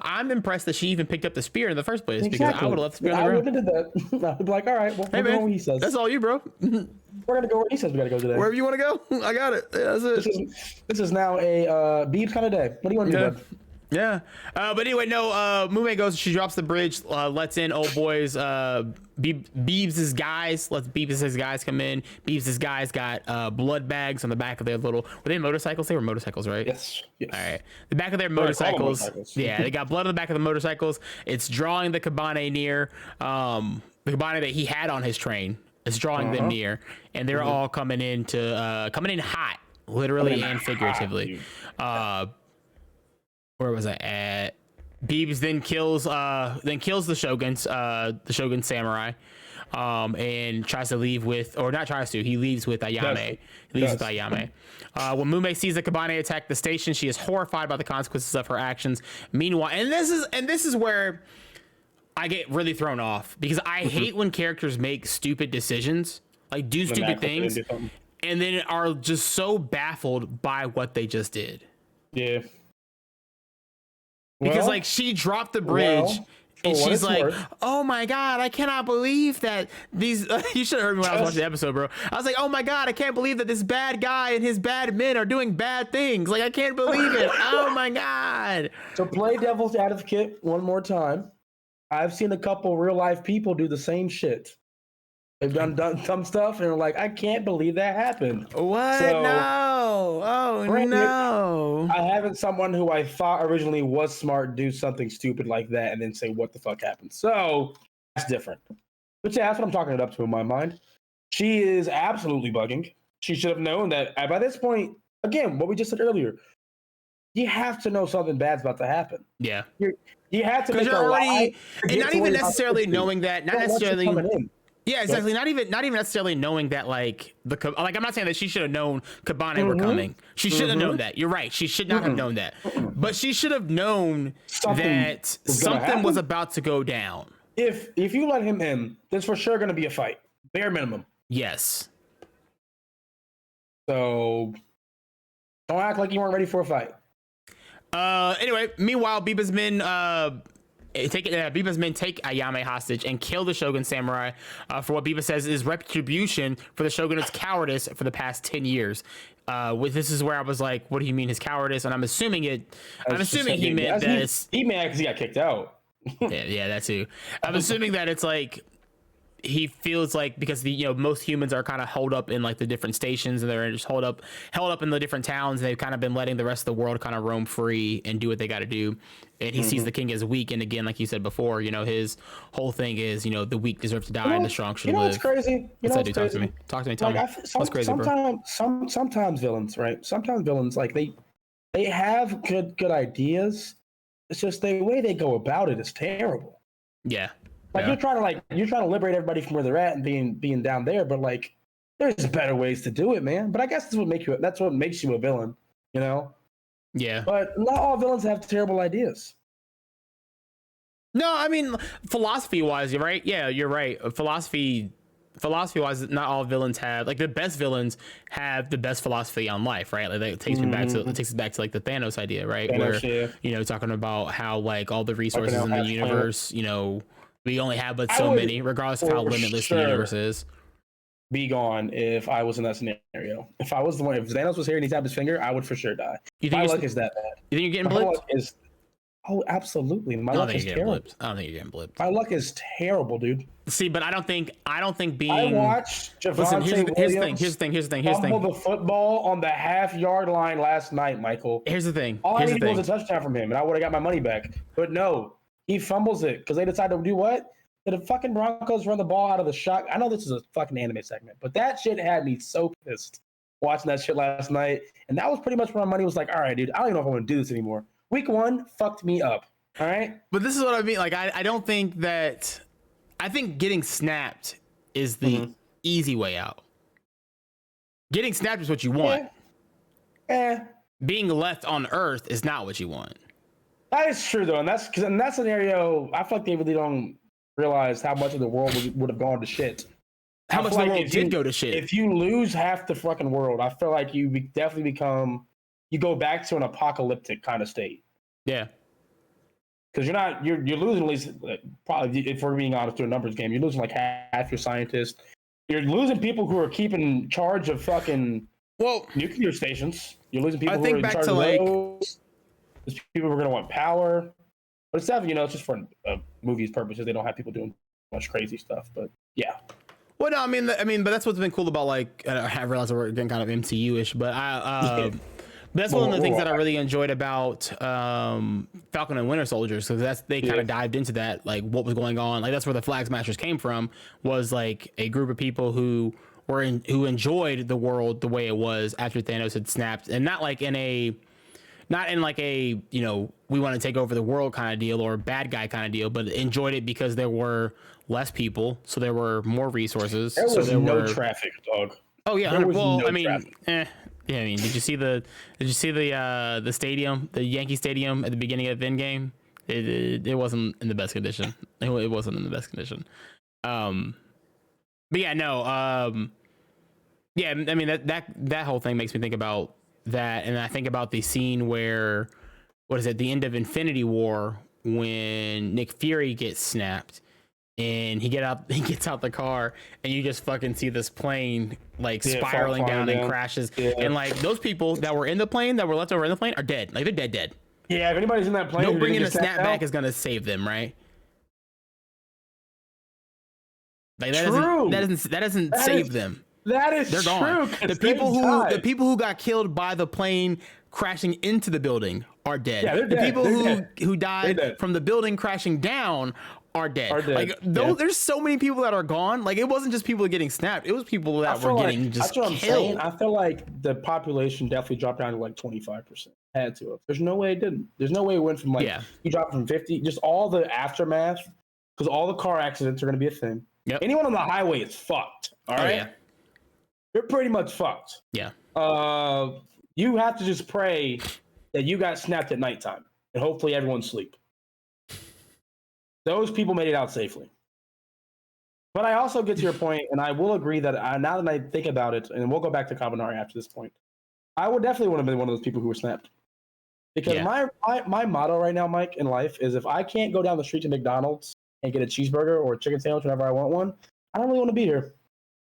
I'm impressed that she even picked up the spear in the first place because I would have left the spear on the ground. I would have did that. I'd be like, all right, well, hey, we're going where he says. That's all you, bro. We're gonna go where he says we gotta go today. Wherever you want to go, I got it. Yeah, that's it. This is now a Beebs kind of day. What do you want to do, bud? Yeah. But anyway, no, Mume goes, she drops the bridge, lets in old boys, Beebs' guys, lets Beebs' guys come in. Beebs' guys got blood bags on the back of their little, were they motorcycles? They were motorcycles, right? Yes. All right. The back of their motorcycles. Yeah, they got blood on the back of the motorcycles. It's drawing the Kabane near, the Kabane that he had on his train. It's drawing them near, and they're all coming in hot, literally and figuratively. Where was I at? Beebs then kills the Shogun samurai, and tries to leave with, or not tries to, he leaves with Ayame. When Mume sees the Kabane attack the station, she is horrified by the consequences of her actions. Meanwhile, and this is where I get really thrown off, because I hate when characters make stupid decisions, like do stupid things, and then are just so baffled by what they just did. Yeah. Because like she dropped the bridge and she's like, oh my God, I cannot believe that these, you should have heard me when I was watching the episode, bro. I was like, oh my God, I can't believe that this bad guy and his bad men are doing bad things. Like, I can't believe it. Oh my God. So play devil's advocate one more time. I've seen a couple real life people do the same shit. They've done some stuff and they're like, I can't believe that happened. What? So, no. Oh, no. I haven't someone who I thought originally was smart do something stupid like that and then say, what the fuck happened? So that's different. But yeah, that's what I'm talking it up to in my mind. She is absolutely bugging. She should have known that by this point, again, what we just said earlier, you have to know something bad's about to happen. Yeah. You have to make you're already, and not even necessarily knowing that, not necessarily. Yeah, exactly. Not even necessarily knowing that, like I'm not saying that she should have known Kabane were coming. She should have known that. You're right. She should not have known that. But she should have known that something was about to go down. If you let him in, there's for sure going to be a fight. Bare minimum. Yes. So don't act like you weren't ready for a fight. Anyway, meanwhile, Biba's men take Ayame hostage and kill the Shogun samurai for what Biba says is retribution for the Shogunate's cowardice for the past 10 years. This is where I was like, what do you mean his cowardice? And I'm assuming he meant that he meant because he got kicked out. yeah, that too. I'm assuming that it's like he feels like, because most humans are kind of held up in like the different stations, and they're just held up in the different towns, and they've kind of been letting the rest of the world kind of roam free and do what they got to do. And he sees the king as weak, and again, like you said before, his whole thing is the weak deserve to die and the strong should live. It's crazy. Talk to me. Tell me. What's crazy, bro? Sometimes villains, right? Sometimes villains, like they have good ideas. It's just the way they go about it is terrible. Yeah. Like you're trying to liberate everybody from where they're at and being down there, but like there's better ways to do it, man. But I guess that's what makes you a villain, Yeah. But not all villains have terrible ideas. No, I mean philosophy wise, you're right. Yeah, you're right. Philosophy wise, not all villains have, like, the best villains have the best philosophy on life, right? Like it takes us back to like the Thanos idea, right? Where talking about how like all the resources in the universe, we only have but so many, regardless of how limitless the universe is. Be gone if I was in that scenario. If I was the one, if Thanos was here and he tapped his finger, I would for sure die. My luck is that bad. You think you're getting blipped? Oh, absolutely. My luck is terrible. I don't think you're getting blipped. My luck is terrible, dude. See, but I don't think being. I watched Javonte Here's the thing. fumble the football on the half-yard line last night, Michael. Here's the thing. All I needed was a touchdown from him, and I would have got my money back. But no, he fumbles it because they decided to do what? Did the fucking Broncos run the ball out of the shot? I know this is a fucking anime segment, but that shit had me so pissed watching that shit last night. And that was pretty much when my money was like, all right, dude, I don't even know if I want to do this anymore. Week 1 fucked me up. All right. But this is what I mean. Like, I don't think that. I think getting snapped is the easy way out. Getting snapped is what you want. Being left on Earth is not what you want. That is true, though. And that's because in that scenario, I feel like they really don't realize how much of the world would have gone to shit. How much of the world did go to shit. If you lose half the fucking world, I feel like you definitely you go back to an apocalyptic kind of state. Yeah. Because you're losing at least, probably, if we're being honest, to a numbers game, you're losing like half your scientists. You're losing people who are keeping charge of fucking nuclear stations. You're losing people who are in charge of those. There's people who are going to want power. But it's definitely, it's just for movies purposes. They don't have people doing much crazy stuff. But yeah. Well, no, I mean, but that's what's been cool about, like, I realize we're getting kind of MCU-ish, but that's one of the things that I really enjoyed about Falcon and Winter Soldiers, because they kind of dived into that, like what was going on. Like that's where the Flag Smashers came from, was like a group of people who enjoyed the world the way it was after Thanos had snapped, and not in like a we want to take over the world kind of deal or bad guy kind of deal, but enjoyed it because there were less people, so there were more resources. There was no traffic, dog. Oh yeah, Yeah, I mean, did you see the stadium, the Yankee Stadium at the beginning of the Endgame? It wasn't in the best condition. It wasn't in the best condition. But yeah, no. Yeah, I mean that whole thing makes me think about that, and I think about the scene where, the end of Infinity War, when Nick Fury gets snapped. And he gets out the car, and you just fucking see this plane like spiraling down and crashes. Yeah. And like those people that were in the plane, that were left over in the plane, are dead. Like they're dead. Yeah, if anybody's in that plane, no bringing a snapback is gonna save them, right? Like that doesn't save them. That is they're true. Gone. The people who got killed by the plane crashing into the building are dead. Yeah, they're dead. The people who died from the building crashing down are dead. Like there's so many people that are gone. Like it wasn't just people getting snapped. It was people that were getting just killed. That's what I'm saying. I feel like the population definitely dropped down to like 25%. Had to have. There's no way it didn't. There's no way it went from you dropped from 50. Just all the aftermath, because all the car accidents are going to be a thing. Yep. Anyone on the highway is fucked. All right. Yeah. You're pretty much fucked. Yeah. You have to just pray that you got snapped at nighttime, and hopefully everyone's asleep. Those people made it out safely. But I also get to your point, and I will agree that now that I think about it, and we'll go back to Kabaneri after this point, I would definitely want to be one of those people who were snapped. Because my motto right now, Mike, in life is if I can't go down the street to McDonald's and get a cheeseburger or a chicken sandwich whenever I want one, I don't really want to be here.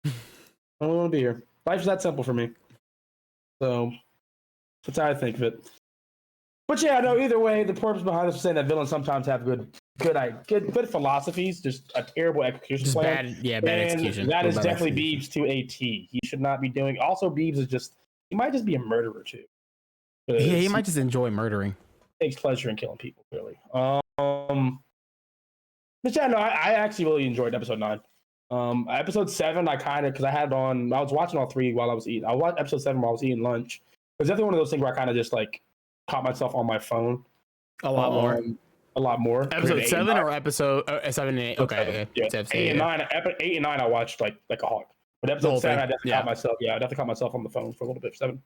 I don't really want to be here. Life's that simple for me. So that's how I think of it. But yeah, no, either way, the purpose behind this is saying that villains sometimes have good philosophies, just a terrible execution plan. Bad execution. That is definitely Beebs to a T. He should not be doing. Also, Beebs is he might just be a murderer too. Yeah, he might just enjoy murdering. Takes pleasure in killing people, clearly. But yeah, no, I actually really enjoyed episode 9. Episode 7, I was watching all 3 while I was eating. I watched episode 7 while I was eating lunch. It was definitely one of those things where I kind of just like caught myself on my phone. A lot more. Episode 7 or episode 7 and 8? Okay. Yeah. 8 and 9. 8 and 9 I watched like a hawk. But episode 7 I definitely caught myself. Yeah, I definitely caught myself on the phone for a little bit. 7.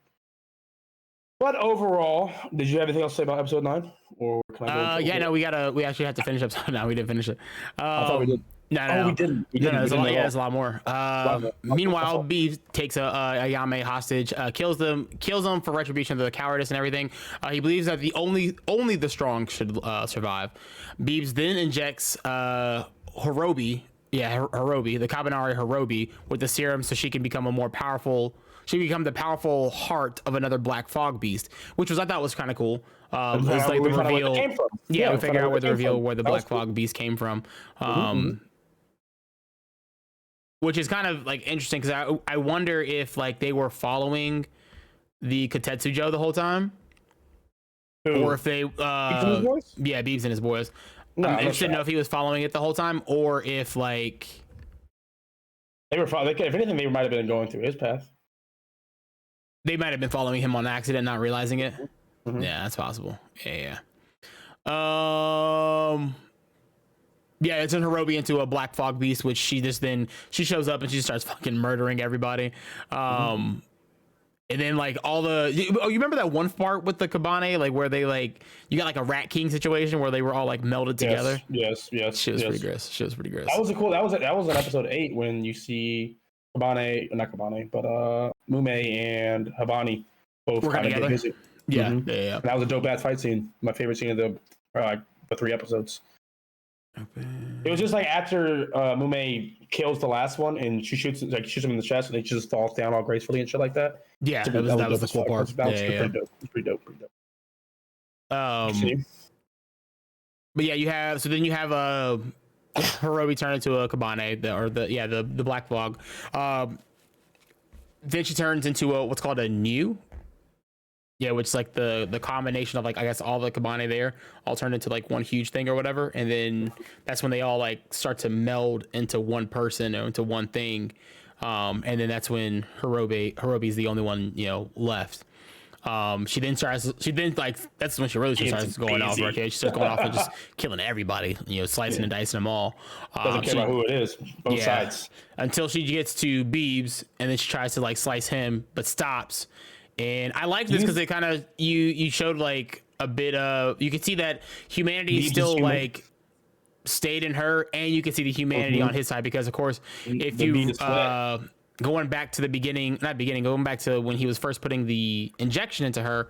But overall, did you have anything else to say about episode 9? Or can I go we actually have to finish episode 9. We didn't finish it. I thought we did. No, we didn't. There's a lot more. Meanwhile, Beef takes a Yame hostage, kills them for retribution of the cowardice and everything. He believes that only the strong should survive. Beebs then injects Hirobi, the Kabaneri Hirobi, with the serum so she can become a more powerful she become the powerful heart of another black fog beast, which I thought was kind of cool. It's like the reveal. Yeah, we figure out where the reveal where the black fog beast came from. Which is kind of like interesting because I wonder if like they were following the Kotetsujo the whole time, or if they Beebs and his boys. No, I'm interested to know if he was following it the whole time, or if like they were following. If anything, they might have been going through his path. They might have been following him on accident, not realizing it. Yeah, that's possible. Yeah. Yeah, it's in Hirobi into a black fog beast, which she shows up and she starts fucking murdering everybody. And then like you remember that one part with the Kabane, like where they like you got like a Rat King situation where they were all like melded together. Yes. She was pretty gross. That was cool. That was in episode 8 when you see not Kabane, but Mume and Habani both kind of together. Yeah. And that was a dope ass fight scene. My favorite scene of the 3 episodes. It was just like after Mume kills the last one and she shoots him in the chest and he just falls down all gracefully and shit like that. Yeah, that was the cool part. Pretty dope. But yeah, you have Hirobi turn into a Kabane, the black fog. Then she turns into what's called a New. Yeah, which is like the combination of like I guess all the Kabane there all turned into like one huge thing or whatever, and then that's when they all like start to meld into one person or into one thing, and then that's when Hirobi's the only one left. She then like that's when she really starts going off. Okay, she starts going off and just killing everybody, slicing and dicing them all. Doesn't care about who it is, both sides. Until she gets to Beebs, and then she tries to like slice him, but stops. And I like this because they kind of you showed like a bit of you could see that humanity still like stayed in her, and you can see the humanity on his side because of course if you going back to the beginning, going back to when he was first putting the injection into her,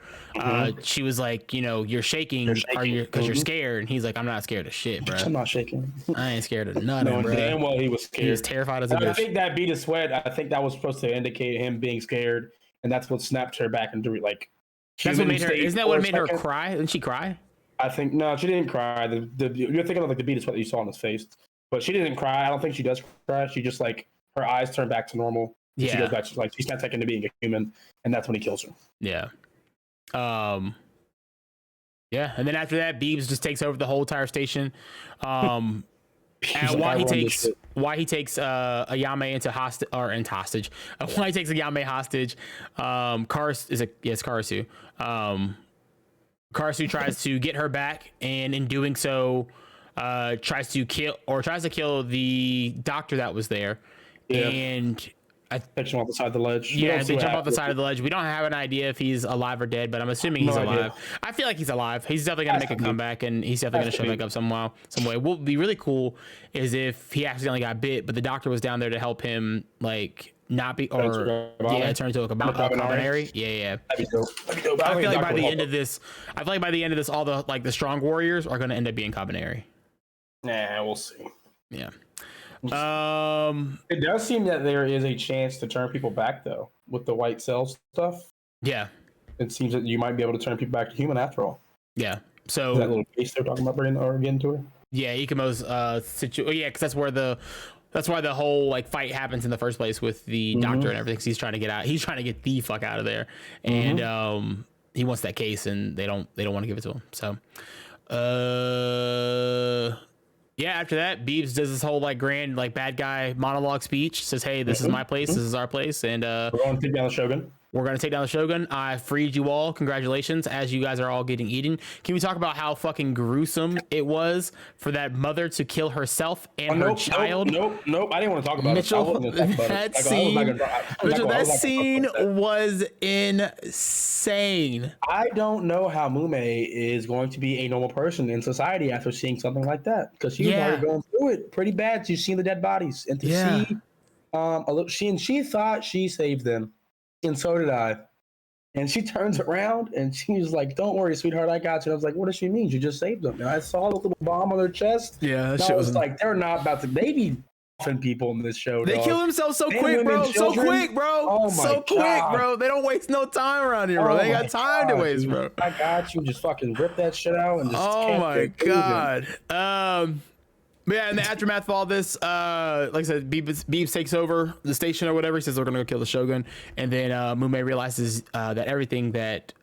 she was like, you're shaking, are you because you're scared? And he's like, I'm not scared of shit, bro. I'm not shaking. I ain't scared of nothing, bro. Damn well he was scared. He was terrified as a bitch. I think that bead of sweat. I think that was supposed to indicate him being scared. And that's what snapped her back into like. That's what made her. Isn't that what made her cry? Didn't she cry? I think no, she didn't cry. You're thinking of like the bead of sweat that you saw on his face, but she didn't cry. I don't think she does cry. She just like her eyes turn back to normal. Yeah. She goes back to like she's not taken to being a human, and that's when he kills her. Yeah. Yeah, and then after that, Beebs just takes over the whole entire station. And why he takes Ayame into hostage. Why he takes Ayame hostage. Karasu. Karasu tries to get her back, and in doing so, tries to kill the doctor that was there. Yeah. And they jump off the side of the ledge. Yeah, they jump off the side of the ledge. We don't have an idea if he's alive or dead, but I'm assuming he's alive. I feel like he's alive. He's definitely gonna make a comeback, and he's definitely gonna show back up some way. What would be really cool is if he accidentally got bit, but the doctor was down there to help him, like not be turn into a Kabaneri. Yeah. That'd be dope. I feel like by the end of this, all the like the strong warriors are gonna end up being Kabaneri. Nah, we'll see. Yeah. It does seem that there is a chance to turn people back though with the white cell stuff. Yeah, it seems that you might be able to turn people back to human after all. Yeah, so that little case they're talking about bringing again to her. Yeah, Ikumo's because that's why the whole like fight happens in the first place with the doctor and everything. Cause he's trying to get out. He's trying to get the fuck out of there, and he wants that case, and they don't want to give it to him. So, yeah, after that, Beebs does this whole like grand like bad guy monologue speech. Says, "Hey, this is my place. This is our place, and we're going to take down the Shogun. We're going to take down the Shogun. I freed you all. Congratulations, as you guys are all getting eaten." Can we talk about how fucking gruesome it was for that mother to kill herself and her child? Nope. I didn't want to talk about Mitchell, that scene was insane. I don't know how Mume is going to be a normal person in society after seeing something like that, because she's already going through it pretty bad. She's seen the dead bodies, and to see she thought she saved them. And so did I. And she turns around and she's like, "Don't worry, sweetheart, I got you." And I was like, "What does she mean? You just saved them?" And I saw the little bomb on their chest. Yeah, that shit was like, they're not about to. They be offing people in this show. They kill themselves so quick, bro. So quick, bro. Oh my so quick, bro. They don't waste no time around here, bro. They ain't got time to waste, bro. I got you. Just fucking rip that shit out and just. Oh my god. But yeah, in the aftermath of all this, like I said, Beebs takes over the station or whatever. He says they're gonna go kill the Shogun, and then Mume realizes that everything that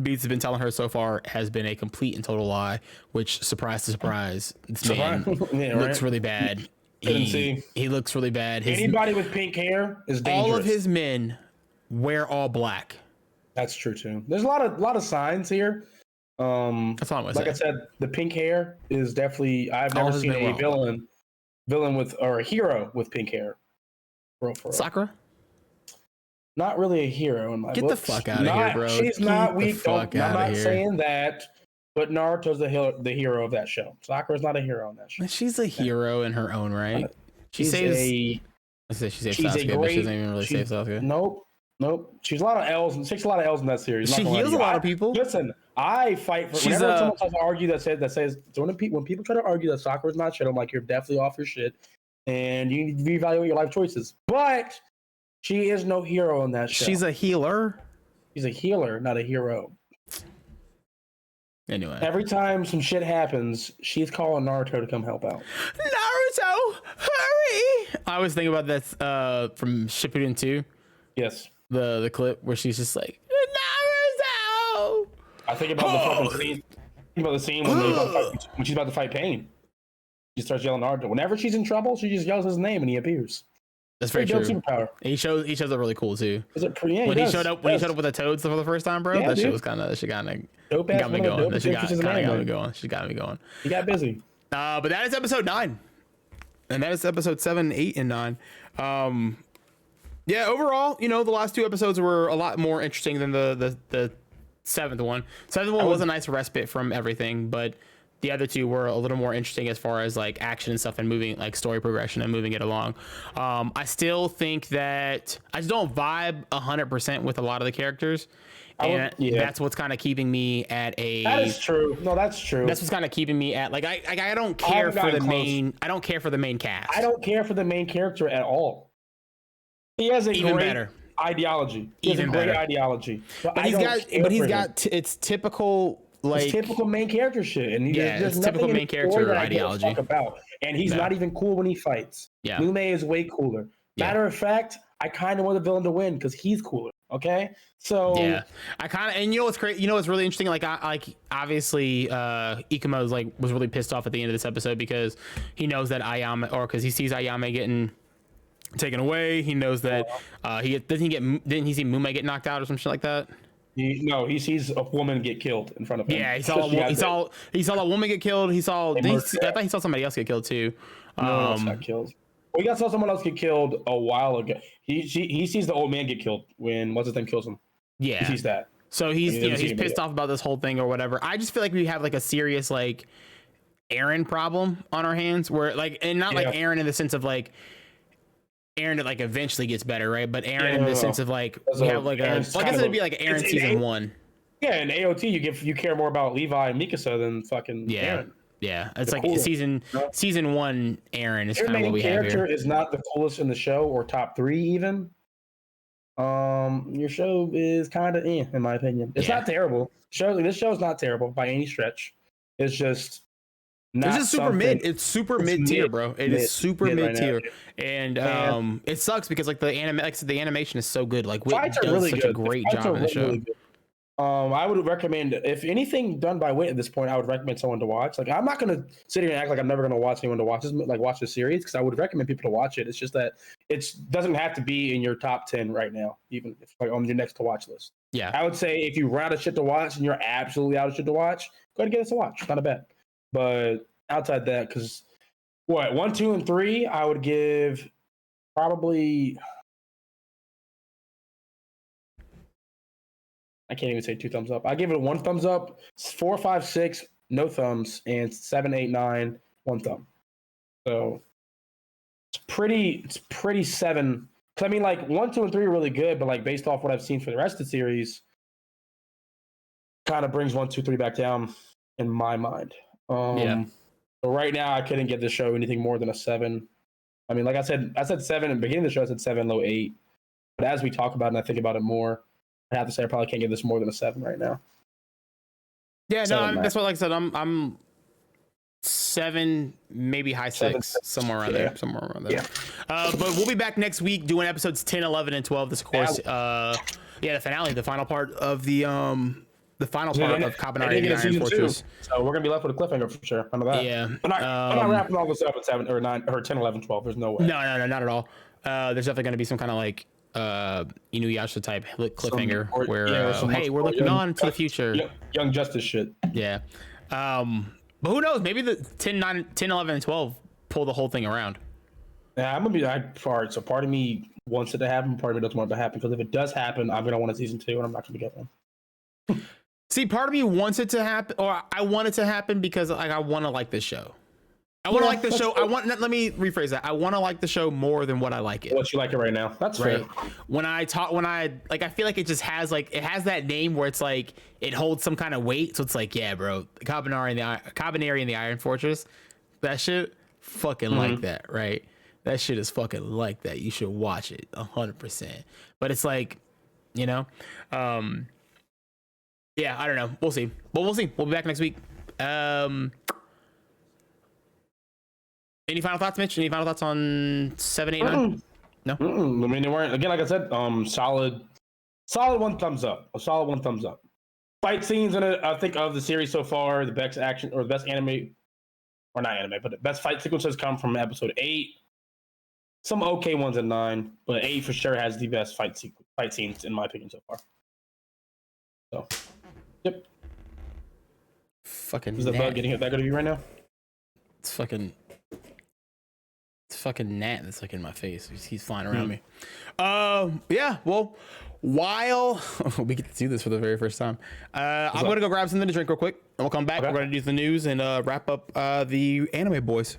Beats has been telling her so far has been a complete and total lie, which, surprise to surprise, this man looks really bad. He looks really bad. Anybody with pink hair is dangerous. All of his men wear all black. That's true too. There's a lot of signs here. That's all I said, the pink hair is definitely. I've never seen a villain with or a hero with pink hair. For real. Sakura. Not really a hero in my Get books. the fuck out of here, bro. She's not weak. I'm not saying that, but Naruto's the hero of that show. Sakura's not a hero on that show. She's a hero in her own right. She saves Sasuke, but she doesn't even really save Sasuke. Nope. She's a lot of L's and takes a lot of L's in that series. She heals a lot of people. Listen, I fight for whenever someone tries to argue that says when people try to argue that Sakura's not shit, I'm like, you're definitely off your shit, and you need to reevaluate your life choices. But she is no hero in that show. She's a healer. She's a healer, not a hero. Anyway, every time some shit happens, she's calling Naruto to come help out. Naruto, hurry! I was thinking about this from Shippuden 2. Yes. The clip where she's just like, Naruto! I think about the fucking scene. Think about the scene when she's about to fight Pain. She starts yelling Naruto. Whenever she's in trouble, she just yells his name and he appears. That's very true. Superpower. He shows up really cool too. Is it pretty? Yeah, when he showed up with the Toads for the first time, bro. That shit was kind of got me going. She got me going. He got busy. But that is episode 9, and that is episode 7, 8, and 9. Yeah, overall, the last 2 episodes were a lot more interesting than the 7th one. 7th one was a nice respite from everything, but the other 2 were a little more interesting as far as like action and stuff and moving, like story progression and moving it along. I still think that I just don't vibe 100% with a lot of the characters. And that's what's kind of keeping me at a. That is true. No, that's true. That's what's kind of keeping me at like I don't care for the main. I don't care for the main cast. I don't care for the main character at all. He has a great ideology. He has a great ideology. But he's got it's typical. Like it's typical main character shit, and it's typical main character ideology. And he's not even cool when he fights. Yeah, Lume is way cooler. Matter of fact, I kind of want the villain to win because he's cooler. Okay, so yeah, I kind of, and what's great, what's really interesting. Like, obviously, Ikumo was really pissed off at the end of this episode because he knows that because he sees Ayame getting taken away. He knows that didn't he see Mume get knocked out or some shit like that? He sees a woman get killed in front of him. Yeah, he saw a woman get killed. I thought he saw somebody else get killed too. No, got killed. Well, he saw someone else get killed a while ago. He sees the old man get killed when what's his name kills him. Yeah, he sees that. So he's pissed off about this whole thing or whatever. I just feel like we have like a serious like Eren problem on our hands, where like, and not like Eren in the sense of like Eren that like eventually gets better, right? But Eren in the sense of like we have like I guess it'd be like Eren season 1. Yeah, in AOT you care more about Levi and Mikasa than fucking Eren. Yeah, it's like season 1 Eren is kind of what we have here. Your character is not the coolest in the show or top 3 even. Your show is kind of in my opinion. It's not terrible. This show is not terrible by any stretch. It's just This is super mid. It's super mid tier, bro. It is super mid tier, and it sucks because like the animation is so good. Like Wit does such a great job in the show. I would recommend, if anything done by Wit at this point, I would recommend someone to watch. Like, I'm not gonna sit here and act like I'm never gonna watch anyone to watch this, watch this series, because I would recommend people to watch it. It's just that it doesn't have to be in your top 10 right now, even if on your next to watch list. Yeah, I would say if you run out of shit to watch and you're absolutely out of shit to watch, go ahead and get us to watch. It's not a bad. But outside that, because 1, 2, and 3, I would give probably. I can't even say 2 thumbs up. I give it 1 thumbs up, 4, 5, 6, no thumbs, and 7, 8, 9, 1 thumb. So it's pretty 7. Cause I mean, like 1, 2, and 3 are really good, but like based off what I've seen for the rest of the series, kind of brings 1, 2, 3 back down in my mind. So right now, I couldn't give the show anything more than a 7. I mean, like I said 7 in the beginning of the show. I said 7, low 8. But as we talk about it and I think about it more, I have to say I probably can't give this more than a 7 right now. Yeah, no, that's what, like I said, I'm 7, maybe high 6, somewhere around there. Somewhere around there. Yeah. But we'll be back next week doing episodes 10, 11, and 12. This, of course, the finale, the final part of the final part of Kabaneri and the Iron Fortress. So we're gonna be left with a cliffhanger for sure. Remember that? Yeah. We're not wrapping all this up at 7 or 9 or 10, 11, 12. There's no way. No, not at all. There's definitely gonna be some kind of like Inuyasha type cliffhanger where hey, we're looking on to the future. Young Justice shit. Yeah. But who knows? Maybe the 10, 11, and 12 pull the whole thing around. Yeah, I'm gonna be hard. So part of me wants it to happen. Part of me doesn't want it to happen because if it does happen, I'm gonna want a season 2, and I'm not gonna get one. See, part of me wants it to happen, or I want it to happen because like I want to like this show. I want to like the show. Cool. Let me rephrase that. I want to like the show more than what I like it. What you like it right now? That's right. Fair. When I feel like it just has that name where it's like it holds some kind of weight. So it's like, yeah, bro, Kabaneri and the Iron Fortress, that shit, fucking like that, right? That shit is fucking like that. You should watch it 100%. But it's like, yeah, I don't know. We'll see. But we'll see. We'll be back next week. Any final thoughts, Mitch? Any final thoughts on 7, 8, 9? No. I mean, they weren't. Again, like I said, solid 1 thumbs up. A solid 1 thumbs up. Fight scenes in it. I think of the series so far, the best action or the best anime, or not anime, but the best fight sequences come from episode 8. Some okay ones in 9, but 8 for sure has the best fight scenes in my opinion so far. So, yep. Fucking. Is the bug getting hit back at you right now? It's fucking gnat that's like in my face. He's flying around me. Yeah, well, while we get to do this for the very first time, I'm gonna go grab something to drink real quick, and we'll come back. Okay. We're gonna do the news and wrap up the anime bros.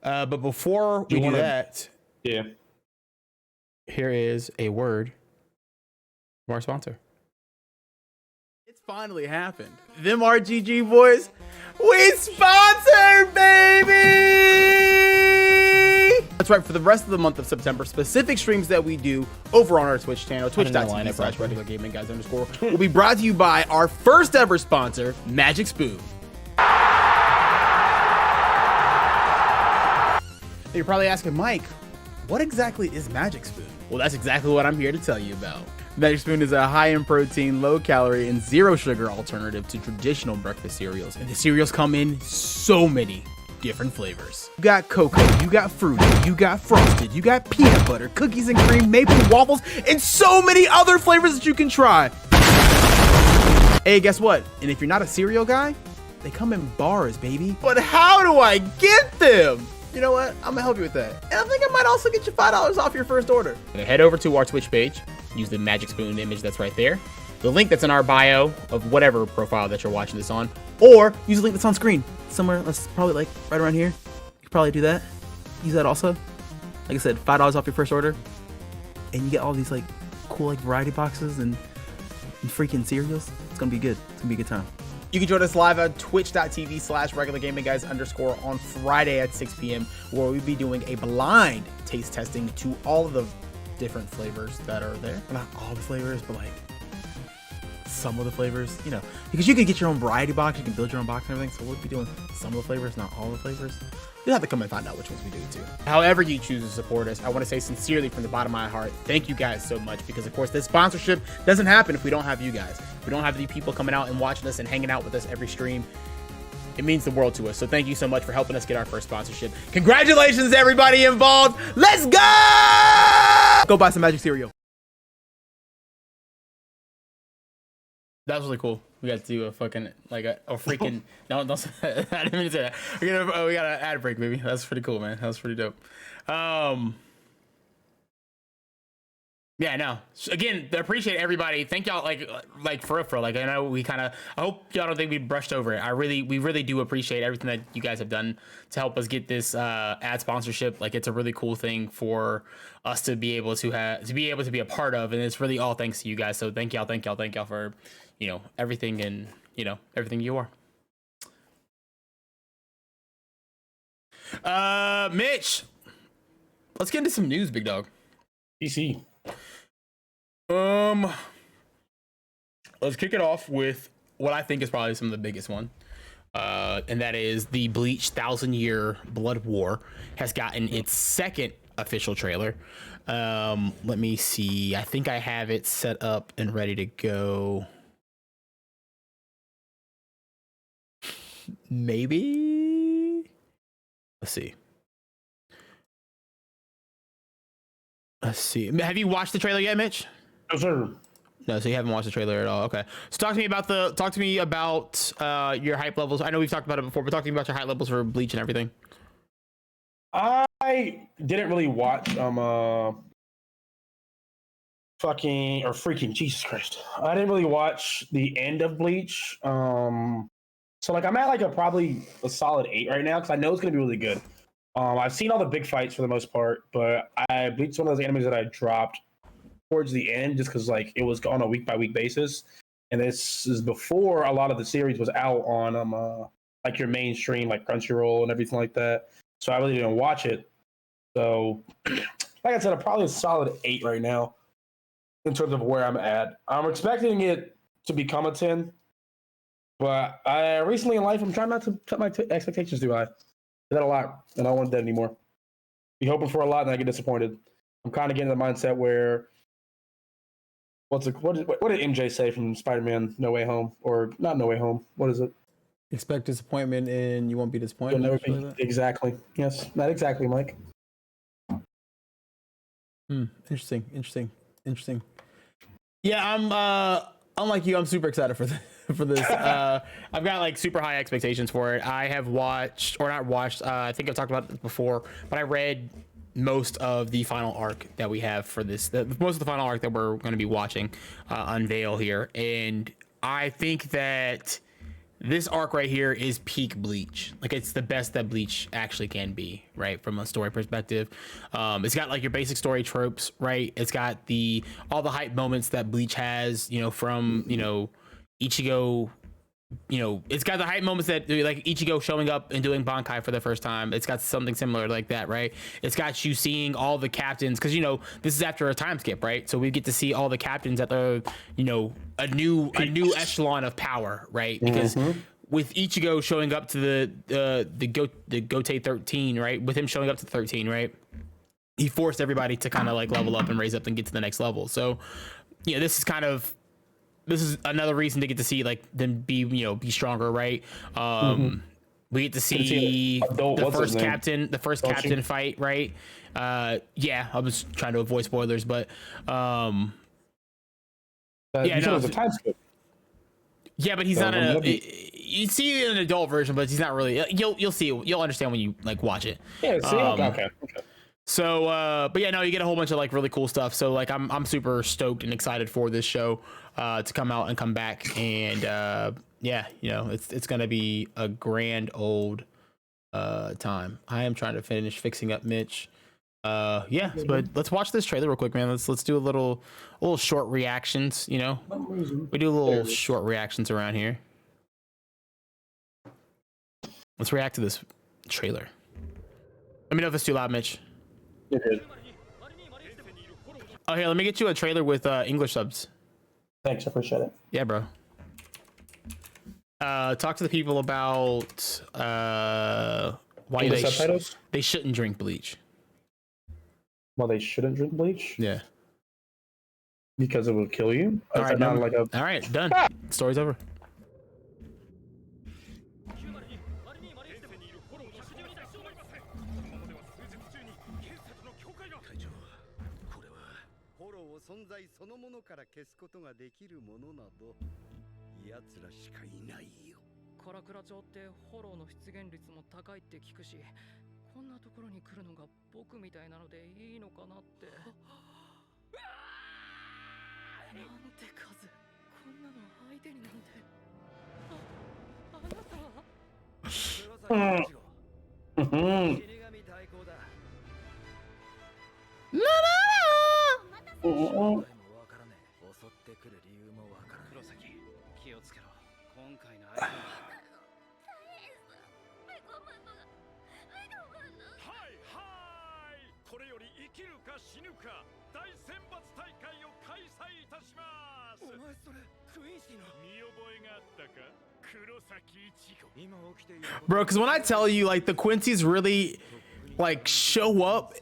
But before we do that, here is a word from our sponsor. It's finally happened. Them RGG boys, we sponsored, baby! That's right, for the rest of the month of September, specific streams that we do over on our Twitch channel, twitch.tv/RegularGamingGuys_ will be brought to you by our first ever sponsor, MagicSpoon. You're probably asking, Mike, what exactly is MagicSpoon? Well, that's exactly what I'm here to tell you about. MagicSpoon is a high in protein, low calorie, and zero sugar alternative to traditional breakfast cereals. And the cereals come in so many different flavors. You got cocoa, you got fruity, you got frosted, you got peanut butter, cookies and cream, maple waffles, and so many other flavors that you can try. Hey, guess what? And if you're not a cereal guy, they come in bars, baby. But how do I get them? You know what? I'm gonna help you with that. And I think I might also get you $5 off your first order. Head over to our Twitch page, use the MagicSpoon image that's right there, the link that's in our bio of whatever profile that you're watching this on, or use the link that's on screen somewhere. That's probably like right around here. You could probably do that. Use that also. Like I said, $5 off your first order, and you get all these like cool like variety boxes and freaking cereals. It's gonna be good. It's gonna be a good time. You can join us live at twitch.tv/RegularGamingGuys_ on Friday at 6 p.m. where we'll be doing a blind taste testing to all of the different flavors that are there. Well, not all the flavors, but like some of the flavors, because you can get your own variety box, you can build your own box and everything. So we'll be doing some of the flavors, not all the flavors. You'll have to come and find out which ones we do too. However you choose to support us, I want to say sincerely from the bottom of my heart, thank you guys so much, because of course this sponsorship doesn't happen if we don't have you guys. If we don't have the people coming out and watching us and hanging out with us every stream, it means the world to us. So thank you so much for helping us get our first sponsorship. Congratulations everybody involved. Let's go! Go buy some Magic cereal. That was really cool. We got to do a fucking, like a freaking, no, don't, I didn't mean to say that. We got an ad break, baby. That's pretty cool, man. That was pretty dope. Yeah, no. Again, I appreciate everybody. Thank y'all, like for real. Like, I know I hope y'all don't think we brushed over it. We really do appreciate everything that you guys have done to help us get this ad sponsorship. Like, it's a really cool thing for us to be able to be a part of, and it's really all thanks to you guys. So thank y'all for, everything and, everything you are. Mitch, let's get into some news, big dog. PC. Let's kick it off with what I think is probably some of the biggest one. And that is the Bleach 1,000-Year Blood War has gotten its second official trailer. Let me see. I think I have it set up and ready to go. Maybe. Let's see. Have you watched the trailer yet, Mitch? No, sir. No, so you haven't watched the trailer at all. Okay. So talk to me about your hype levels. I know we've talked about it before, but talk to me about your hype levels for Bleach and everything. I didn't really watch freaking Jesus Christ. I didn't really watch the end of Bleach. So like I'm at like probably a solid 8 right now because I know it's gonna be really good. I've seen all the big fights for the most part, but Bleach is one of those animes that I dropped towards the end just because like it was on a week by week basis, and this is before a lot of the series was out on like your mainstream like Crunchyroll and everything like that. So I really didn't watch it. So like I said, I'm probably a solid 8 right now in terms of where I'm at. I'm expecting it to become a 10, but I recently in life I'm trying not to cut my expectations too high. I did a lot, and I don't want that anymore. Be hoping for a lot, and I get disappointed. I'm kind of getting the mindset where what did MJ say from Spider-Man No Way Home, or not No Way Home? What is it? Expect disappointment, and you won't be disappointed. Exactly. Yes, not exactly, Mike. Interesting. Yeah, I'm unlike you. I'm super excited for this. I've got like super high expectations for it. I have watched, or not watched. I think I've talked about this before, but I read most of the final arc that we have for this. Most of the final arc that we're going to be watching unveil here, and I think that this arc right here is peak Bleach. Like it's the best that Bleach actually can be, right? From a story perspective. It's got like your basic story tropes, right? It's got all the hype moments that Bleach has, from, Ichigo, it's got the hype moments that like Ichigo showing up and doing Bankai for the first time. It's got something similar like that, right? It's got you seeing all the captains because this is after a time skip, right? So we get to see all the captains at the a new echelon of power, right? Because with Ichigo showing up to the Gotei 13, right? With him showing up to 13, right? He forced everybody to kind of like level up and raise up and get to the next level. So this is another reason to get to see like them be stronger, right? We get to see the first captain fight, right? Yeah, I was trying to avoid spoilers, but yeah, no, it was a time skip. Yeah, but he's not you see an adult version, but he's not really. You'll see. You'll understand when you like watch it. Yeah. See. Okay. So, but yeah, no, you get a whole bunch of like really cool stuff. So like, I'm super stoked and excited for this show to come out and come back, and yeah, it's gonna be a grand old time. I am trying to finish fixing up Mitch. Yeah, but let's watch this trailer real quick, man. Let's do a little short reactions. We do a little short reactions around here. Let's react to this trailer. Let me know if it's too loud, Mitch. You're good. Oh, here, let me get you a trailer with English subs. Thanks, I appreciate it. Yeah, bro. Talk to the people about why they shouldn't drink bleach. Well, they shouldn't drink bleach? Yeah. Because it will kill you? All right, all right, done. Story's over. Bro, because when I tell you, like, the Quincy's really, like, show up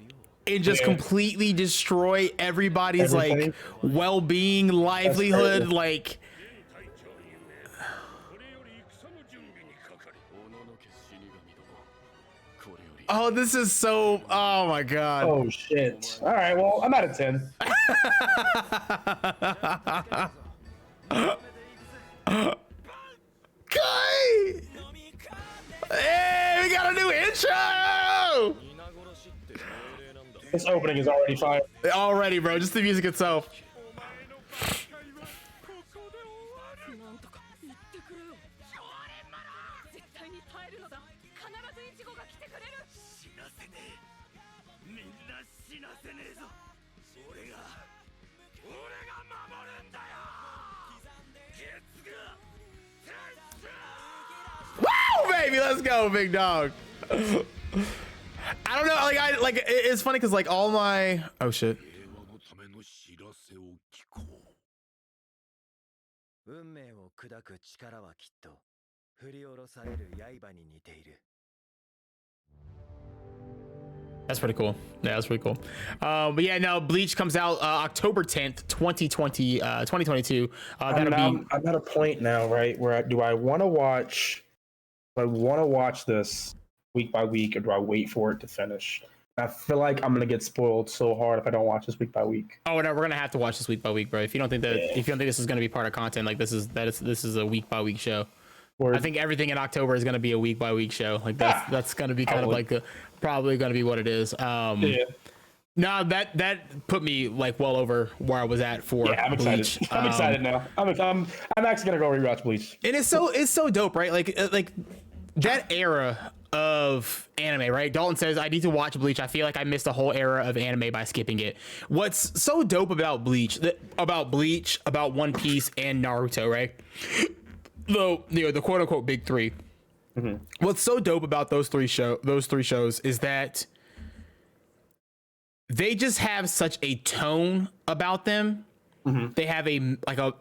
and just completely destroy everybody's like well-being, livelihood, like. Oh, this is so. Oh my god. Oh shit. All right. Well, I'm at a 10. Guy! Hey, we got a new intro! This opening is already fire. Already, bro. Just the music itself. Woo, baby, let's go, big dog. I don't know, like it's funny because like all my oh shit. That's pretty cool. Yeah, that's pretty cool. But yeah, no, Bleach comes out October 10th, 2022. I'm at a point now, right, where do I want to watch this week by week, or do I wait for it to finish? I feel like I'm gonna get spoiled so hard if I don't watch this week by week. Oh no, we're gonna have to watch this week by week, bro. If you don't think that, if you don't think this is gonna be part of content, like this is a week by week show. I think everything in October is gonna be a week by week show. Like that's gonna be kind of like probably gonna be what it is. No, that put me like well over where I was at for I'm Bleach. Excited. I'm excited now. I'm actually gonna go rewatch Bleach. And it's so dope, right? Like that era of anime, right? Dalton says I need to watch Bleach. I feel like I missed a whole era of anime by skipping it. What's so dope about Bleach, about One Piece and Naruto, right? The quote unquote big three. Mm-hmm. What's so dope about those three shows is that they just have such a tone about them. Mm-hmm. They have a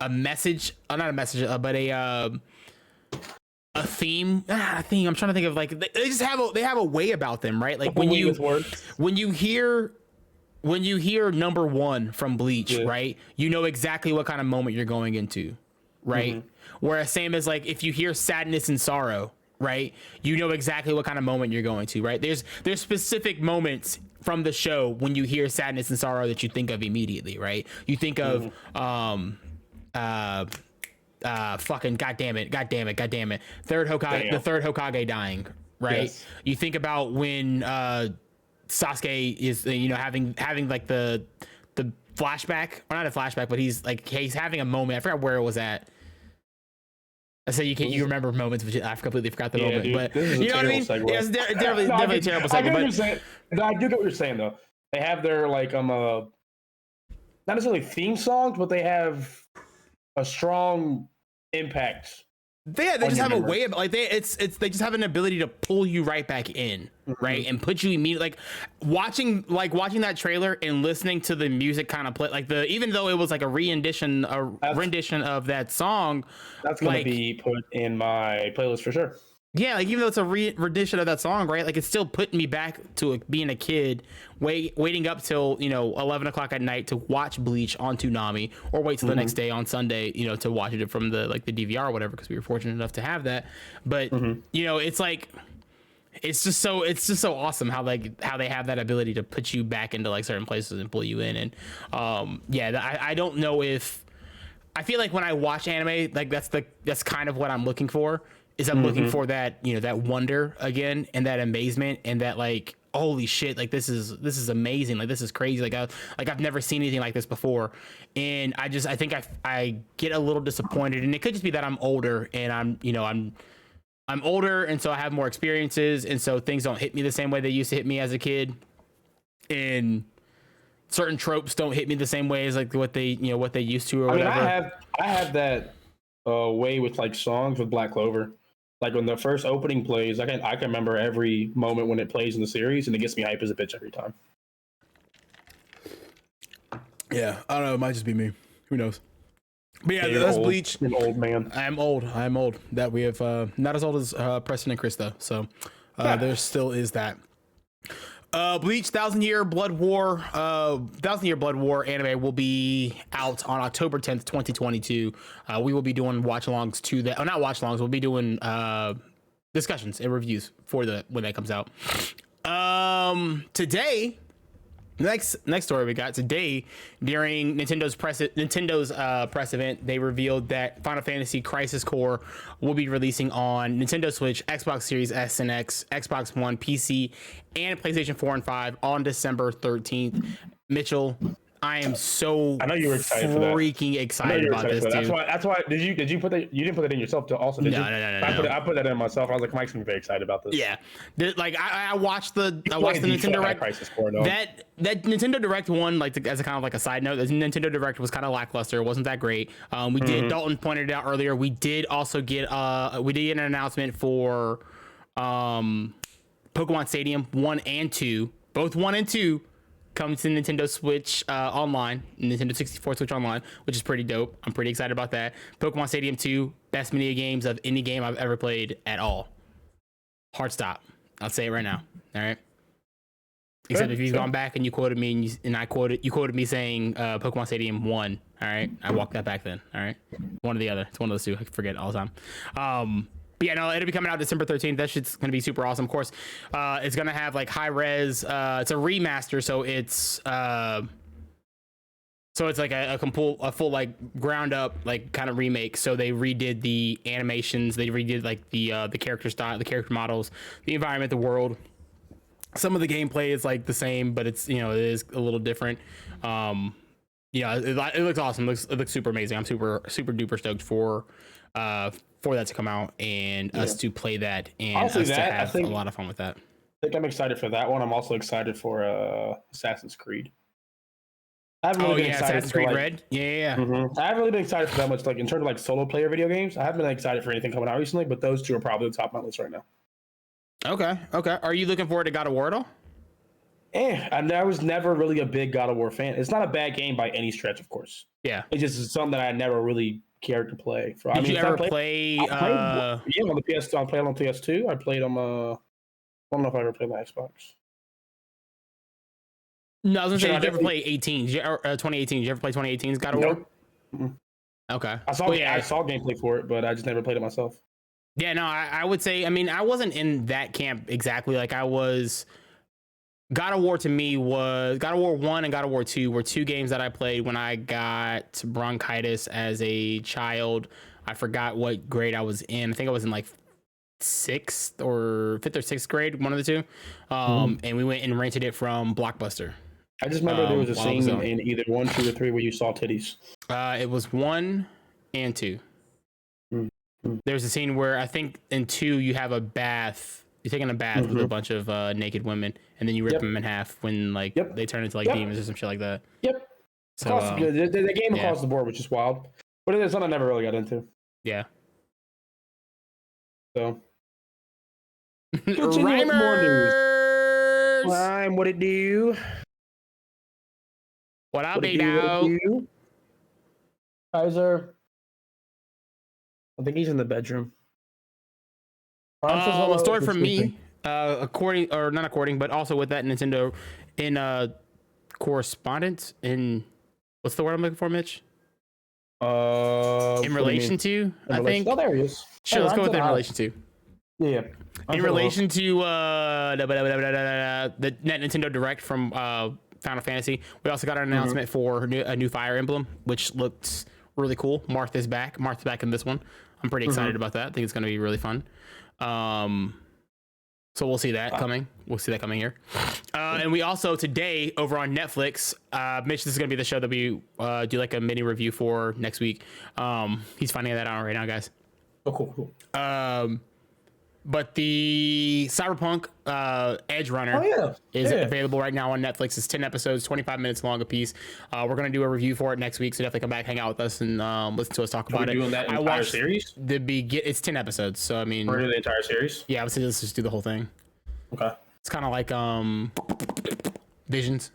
message, not a message, but a theme. A theme. I'm trying to think of like they just have a way about them, right? Like when you hear number one from Bleach, right? You know exactly what kind of moment you're going into, right? Mm-hmm. Whereas same as like if you hear sadness and sorrow, right? You know exactly what kind of moment you're going to, right? There's specific moments from the show when you hear sadness and sorrow that you think of immediately, right? You think of fucking goddamn it. The third Hokage dying, right? Yes. You think about when Sasuke is having like the flashback, or not a flashback, but he's having a moment. I forgot where it was at. I say you remember moments, which I completely forgot the moment. Dude, but you know what I mean? Segue. Yeah, it's definitely a terrible segue. I do get what you're saying though. They have their not necessarily theme songs, but they have a strong impact. They just have a way of like they just have an ability to pull you right back in, right, and put you immediately like watching that trailer and listening to the music kind of play like even though it was like a rendition of that song. That's gonna be put in my playlist for sure. Yeah, like even though it's a rendition of that song, right? Like it's still putting me back to being a kid, waiting up till 11 o'clock at night to watch Bleach on Toonami, or wait till the next day on Sunday, to watch it from the DVR or whatever, because we were fortunate enough to have that. But it's like it's just so awesome how they have that ability to put you back into like certain places and pull you in. And I don't know if I feel like when I watch anime, like that's kind of what I'm looking for. I'm looking for that, that wonder again, and that amazement, and that like, holy shit, like this is amazing, like this is crazy, like I've never seen anything like this before. And I think I get a little disappointed, and it could just be that I'm older, and I'm older, and so I have more experiences, and so things don't hit me the same way they used to hit me as a kid, and certain tropes don't hit me the same way as like what they used to, or whatever. I have that way with like songs with Black Clover. Like when the first opening plays, I can remember every moment when it plays in the series, and it gets me hype as a bitch every time. Yeah, I don't know. It might just be me. Who knows? But yeah, Yeah, that's old. Bleach. You're an old man. I'm old. That we have not as old as Preston and Chris though. So there still is that. Bleach Thousand Year Blood War anime will be out on October 10th, 2022. We will be doing watch-alongs to that. Oh, not watch-alongs. We'll be doing discussions and reviews for when that comes out. Today, next story we got today during Nintendo's press event, they revealed that Final Fantasy Crisis Core will be releasing on Nintendo Switch, Xbox Series S and X, Xbox One, PC, and PlayStation 4 and 5 on December 13th. Mitchell, I am so I know you were excited freaking excited about this, dude. That's why. Did you put that? You didn't put that in yourself, also, did you? No. I put that in myself. I was like, Mike's gonna be very excited about this. Yeah, I watched the Nintendo Direct. That Nintendo Direct one, like as a kind of like a side note, the Nintendo Direct was kind of lackluster. It wasn't that great. We did. Dalton pointed it out earlier. We did also get an announcement for Pokemon Stadium 1 and 2, both 1 and 2. Comes to Nintendo Switch Online, Nintendo 64 Switch Online, which is pretty dope. I'm pretty excited about that. Pokemon Stadium 2, best mini games of any game I've ever played at all. Hard stop. I'll say it right now. All right. Except if you've gone back and you quoted me you quoted me saying Pokemon Stadium 1. All right. I walked that back then. All right. One or the other. It's one of those two. I forget all the time. But yeah, no, it'll be coming out December 13th. That shit's gonna be super awesome. Of course, it's gonna have like high res. It's a remaster, so it's like a full like ground up like kind of remake. So they redid the animations, they redid like the character style, the character models, the environment, the world. Some of the gameplay is like the same, but it's it is a little different. It looks awesome. It looks super amazing. I'm super duper stoked for that to come out and us to play that and honestly, us to have a lot of fun with that. I think I'm excited for that one. I'm also excited for Assassin's Creed. I haven't really been excited Assassin's Creed Red. Yeah. Mm-hmm. I haven't really been excited for that much, like in terms of like solo player video games. I haven't been excited for anything coming out recently, but those two are probably the top of my list right now. Okay. Are you looking forward to God of War at all? I was never really a big God of War fan. It's not a bad game by any stretch, of course. Yeah. It's just something that I never really cared to play. Did you ever play? Yeah, on the PS2. I played on PS2. I played on. I don't know if I ever played on Xbox. No, I was gonna say, did you ever play 18? 2018? Did you ever play 2018's God of War? Mm-hmm. Okay. I saw gameplay for it, but I just never played it myself. Yeah, no, I would say. I mean, I wasn't in that camp exactly. Like I was. God of War to me was God of War 1 and God of War 2 were two games that I played when I got bronchitis as a child. I forgot what grade I was in. I think I was in like 5th or 6th grade, one of the two. And we went and rented it from Blockbuster. I just remember there was a scene in either 1, 2, or 3 where you saw titties. It was 1 and 2. There's a scene where I think in 2 you have a bath. You're taking a bath with a bunch of naked women, and then you rip them in half when they turn into like demons or some shit like that. Yep. So the game across the board, which is wild, but it is something I never really got into. Yeah. So. Rhymers! Rhyme, what it do? What I'll be now? Kaiser. I think he's in the bedroom. A story from me, but also with that Nintendo in correspondence in what's the word I'm looking for, Mitch? In relation to, I think. Oh, there he is. Sure, let's go with in relation to. Yeah. In relation to the Nintendo Direct from Final Fantasy, we also got an announcement for a new Fire Emblem, which looks really cool. Martha's back in this one. I'm pretty excited about that. I think it's going to be really fun. So we'll see that coming. We'll see that coming here. And we also today over on Netflix, Mitch, this is gonna be the show that we do like a mini review for next week. He's finding that out right now, guys. Oh, cool. But the Cyberpunk Edge Runner is available right now on Netflix. It's 10 episodes, 25 minutes long a piece. We're going to do a review for it next week, so definitely come back, hang out with us, and listen to us talk about it. Doing that entire series? It's 10 episodes, so I mean... We're doing the entire series? Yeah, let's just do the whole thing. Okay. It's kind of like Visions.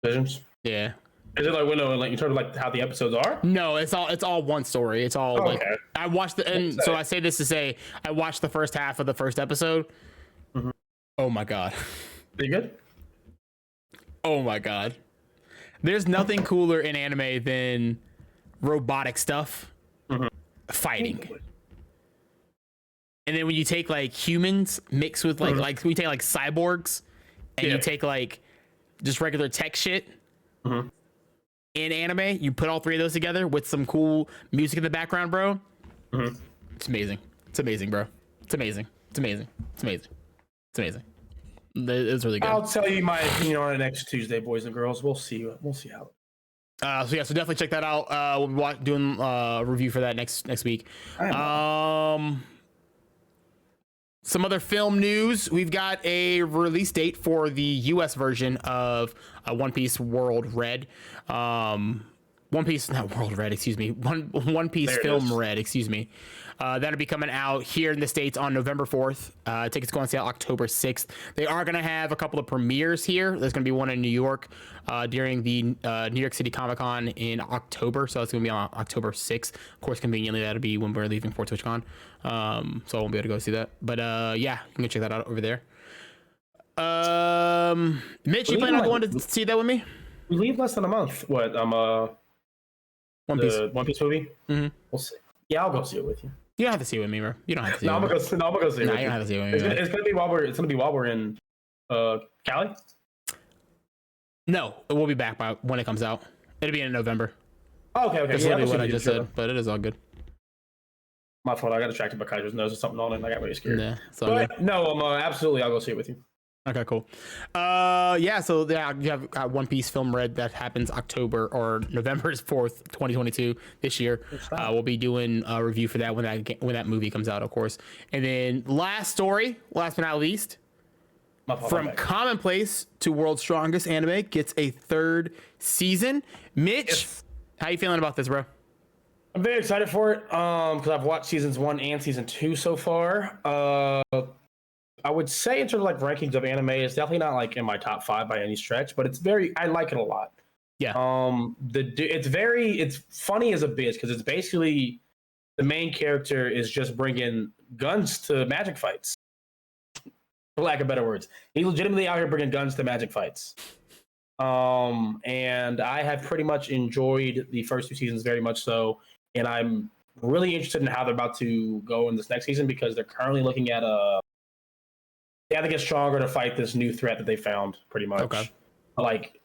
Visions? Yeah. Is it like in terms of like how the episodes are? No, it's all one story. It's all like okay. I watched so I say this to say I watched the first half of the first episode. Mm-hmm. Oh my god. Pretty good. Oh my god. There's nothing cooler in anime than robotic stuff fighting. And then when you take like humans mixed with like when you take like cyborgs and you take like just regular tech shit in anime, you put all three of those together with some cool music in the background, bro. It's amazing. It's amazing, bro. It's amazing. It's amazing. It's amazing. It's amazing. It's really good. I'll tell you my opinion on it next Tuesday, boys and girls. We'll see. We'll see how. So definitely check that out. We'll be doing a review for that next week. Some other film news. We've got a release date for the US version of One Piece World Red. One Piece, not World Red, excuse me. One Piece Film Red, excuse me. That'll be coming out here in the States on November 4th. Tickets go on sale October 6th. They are going to have a couple of premieres here. There's going to be one in New York during the New York City Comic Con in October. So it's going to be on October 6th. Of course, conveniently, that'll be when we're leaving for TwitchCon. So I won't be able to go see that. But yeah, you can go check that out over there. Mitch, you plan on going to see that with me? We leave less than a month. What? One Piece. One Piece movie? Mm-hmm. We'll see. Yeah, I'll go see it with you. You don't have to see it with me, bro. You don't have to see I'm gonna go see it. No, you don't have to see it with me. It's gonna be while we're in Cali. No, it will be back by when it comes out. It'll be in November. Oh, okay. That's literally what I just said, but it is all good. My fault. I got distracted by Kaiser's nose or something on it, and I got really scared. Yeah, it's all good. No, absolutely, I'll go see it with you. Okay, cool. Yeah, so yeah, you have One Piece Film Red that happens October or November 4th, 2022 this year. We'll be doing a review for that when that movie comes out, of course. And then last but not least, from Commonplace to World's Strongest Anime gets a third season. Mitch, how you feeling about this, bro? I'm very excited for it because I've watched seasons 1 and season 2 so far. I would say in terms of like rankings of anime, it's definitely not like in my top 5 by any stretch, but I like it a lot. Yeah. It's funny as a bitch because it's basically the main character is just bringing guns to magic fights. For lack of better words, he's legitimately out here bringing guns to magic fights. And I have pretty much enjoyed the first 2 seasons very much so, and I'm really interested in how they're about to go in this next season because they're currently looking at they have to get stronger to fight this new threat that they found, pretty much. Okay. Like,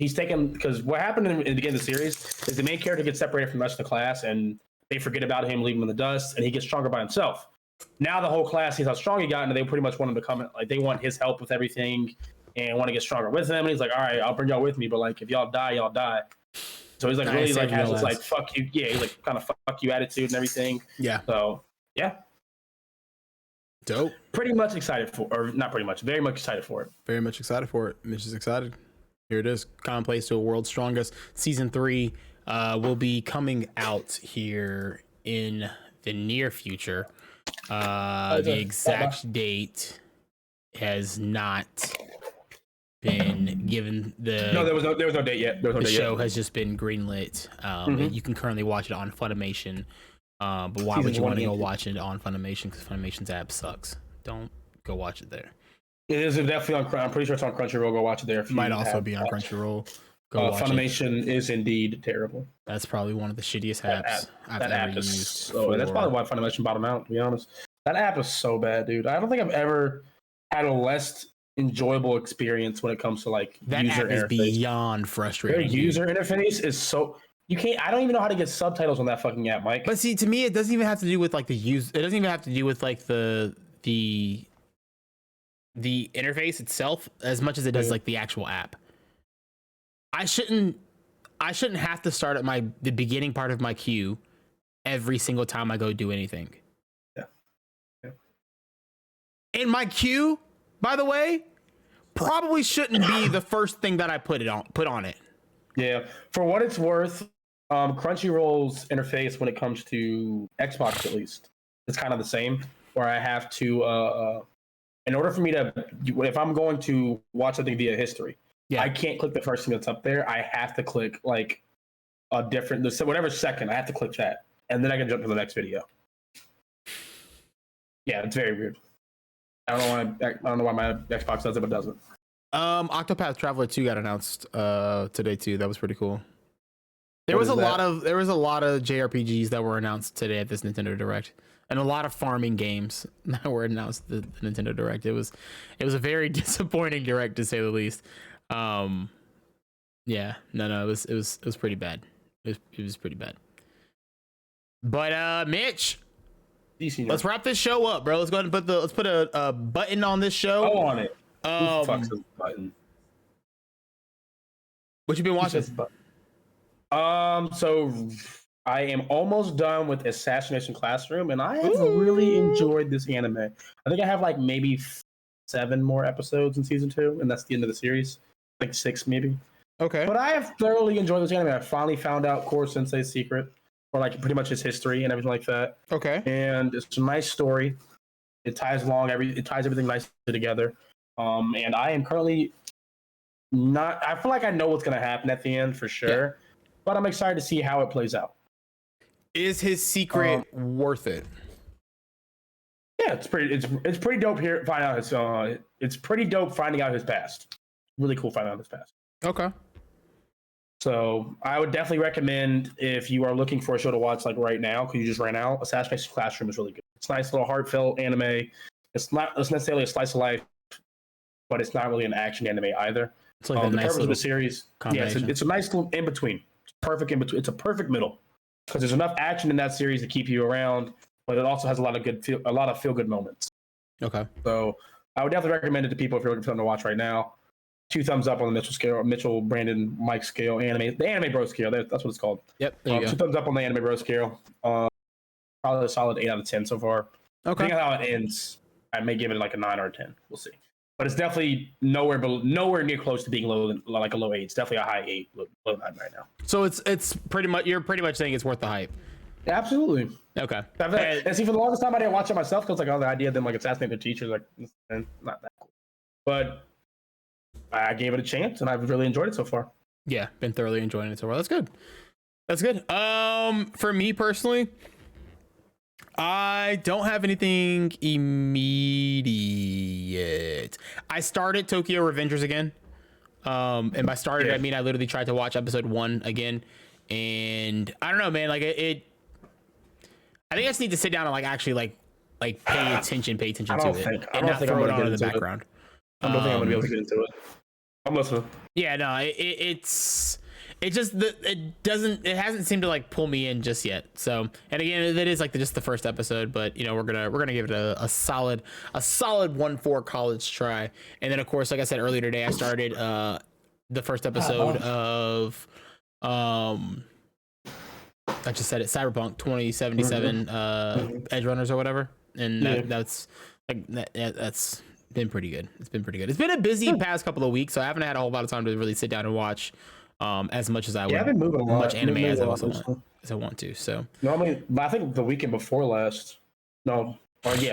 he's taken, because what happened in the beginning of the series is the main character gets separated from the rest of the class, and they forget about him, leave him in the dust, and he gets stronger by himself. Now the whole class sees how strong he got, and they pretty much want him to come, like, they want his help with everything, and want to get stronger with him, and he's like, all right, I'll bring y'all with me, but, like, if y'all die, y'all die. So he's, like, really, like, has this, like, fuck you, he's, like, kind of fuck you attitude and everything. Yeah. So, yeah. Dope. Pretty much excited for, or not pretty much, very much excited for it. Very much excited for it. Mitch is excited. Here it is. Commonplace to a World's Strongest. Season 3 will be coming out here in the near future. The exact date has not been given. No, there was no date yet. The show has just been greenlit. You can currently watch it on Funimation. But why would you want to go watch it on Funimation? Because Funimation's app sucks. Don't go watch it there. It is definitely on. I'm pretty sure it's on Crunchyroll. Go watch it there. It might also be on Crunchyroll. Go watch Funimation is indeed terrible. That's probably one of the shittiest apps I've ever used. So that's probably why Funimation bottomed out. To be honest, that app is so bad, dude. I don't think I've ever had a less enjoyable experience when it comes to like that user app is interface. Beyond frustrating. Their user interface is so. You can't. I don't even know how to get subtitles on that fucking app, Mike. But see, to me, it doesn't even have to do with like the use. It doesn't even have to do with like the interface itself as much as it does like the actual app. I shouldn't have to start at the beginning part of my queue every single time I go do anything. Yeah. And my queue, by the way, probably shouldn't be the first thing that I put on it. Yeah. For what it's worth, Crunchyroll's interface when it comes to Xbox, at least, it's kind of the same. Where I have to, in order for me to, if I'm going to watch something via history, I can't click the first thing that's up there. I have to click like a different, whatever second, I have to click that. And then I can jump to the next video. Yeah, it's very weird. I don't know why my Xbox does it, but it doesn't. Octopath Traveler 2 got announced today too. That was pretty cool. There was a lot of JRPGs that were announced today at this Nintendo Direct, and a lot of farming games that were announced at the Nintendo Direct. It was a very disappointing Direct, to say the least. It was pretty bad. It was pretty bad. But Mitch, let's wrap this show up, bro. Let's go ahead and put a button on this show. Go on it. Who the fuck's this button? What you been watching? So I am almost done with Assassination Classroom, and I have really enjoyed this anime. I think I have like maybe 7 more episodes in season 2, and that's the end of the series. Like 6 maybe. Okay. But I have thoroughly enjoyed this anime. I finally found out Core Sensei's secret, or like pretty much his history and everything like that. Okay. And it's a nice story. It ties everything nicely together. And I am currently I feel like I know what's gonna happen at the end for sure, but I'm excited to see how it plays out. Is his secret worth it? Yeah, it's pretty dope here. It's pretty dope finding out his past. Really cool finding out his past. Okay. So I would definitely recommend, if you are looking for a show to watch like right now, because you just ran out, Assassination Classroom is really good. It's a nice little heartfelt anime. It's not necessarily a slice of life, but it's not really an action anime either. It's like the purpose of the series, it's a nice little in between. It's perfect in between. It's a perfect middle, because there's enough action in that series to keep you around, but it also has a lot of feel good moments. Okay. So I would definitely recommend it to people if you're looking for something to watch right now. 2 thumbs up on the Mitchell scale, Mitchell, Brandon, Mike scale, the AnimeBros scale. That's what it's called. Yep. There you go. 2 thumbs up on the AnimeBros scale. Probably a solid 8 out of 10 so far. Okay. Depending on how it ends, I may give it like a 9 or a 10. We'll see. But it's definitely nowhere near close to being like a low 8. It's definitely a high 8, low 9 right now. So it's pretty much, you're pretty much saying it's worth the hype. Absolutely. Okay. And see, for the longest time I didn't watch it myself, because like the idea of them like assassinating their teachers, like not that cool. But I gave it a chance, and I've really enjoyed it so far. Yeah, been thoroughly enjoying it so far. That's good. That's good. For me personally, I don't have anything immediate. I started Tokyo Revengers again. And by started, I mean I literally tried to watch episode 1 again, and I don't know, man. Like I think I just need to sit down and like actually like pay attention to it, and not throw it on in the background. I don't think I'm gonna be able to get into it. I'm listening. Yeah, no, it hasn't seemed to like pull me in just yet. So, and again, that is like just the first episode, but you know, we're gonna give it a solid 1-4 college try. And then of course, like I said earlier today, I started the first episode of I just said it, Cyberpunk 2077 Edge Runners or whatever, and that's been pretty good. It's been pretty good. It's been a busy past couple of weeks, so I haven't had a whole lot of time to really sit down and watch as much as I would. I've been moving a lot. Much anime as I want to. So normally, I think the weekend before last. The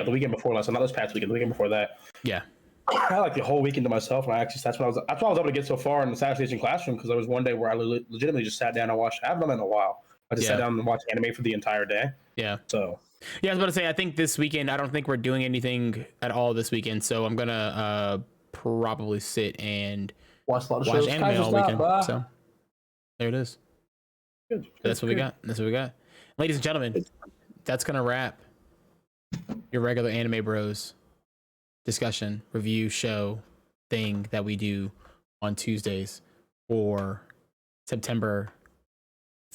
weekend before last. So not this past weekend. The weekend before that. Yeah. I had like the whole weekend to myself, and that's why I was able to get so far in the Assassination Classroom, because there was one day where I legitimately just sat down and watched. I haven't done that in a while. I just sat down and watched anime for the entire day. Yeah. So. Yeah, I was about to say, I think this weekend, I don't think we're doing anything at all this weekend, so I'm gonna probably sit and watch a lot of shows. Anime all weekend. So there it is. Good. That's what we got. Ladies and gentlemen, that's gonna wrap your regular Anime Bros discussion, review, show thing that we do on Tuesdays for September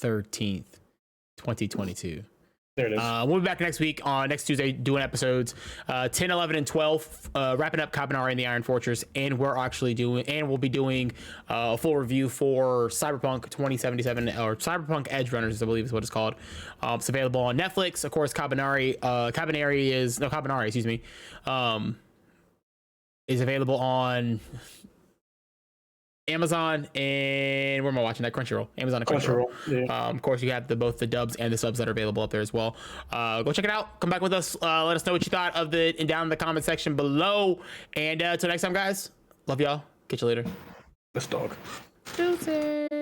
13th, 2022. There it is. We'll be back next week on next Tuesday doing episodes 10, 11, and 12, wrapping up Kabaneri and the Iron Fortress, and we'll be doing a full review for Cyberpunk 2077, or Cyberpunk Edge Runners, I believe is what it's called. It's available on Netflix. Of course, Kabaneri is available on Amazon, and where am I watching that? Crunchyroll. Amazon and Crunchyroll. Yeah. Of course, you have both the dubs and the subs that are available up there as well. Go check it out. Come back with us. Let us know what you thought of it and down in the comment section below. And until next time, guys. Love y'all. Catch you later. This dog. Deuces.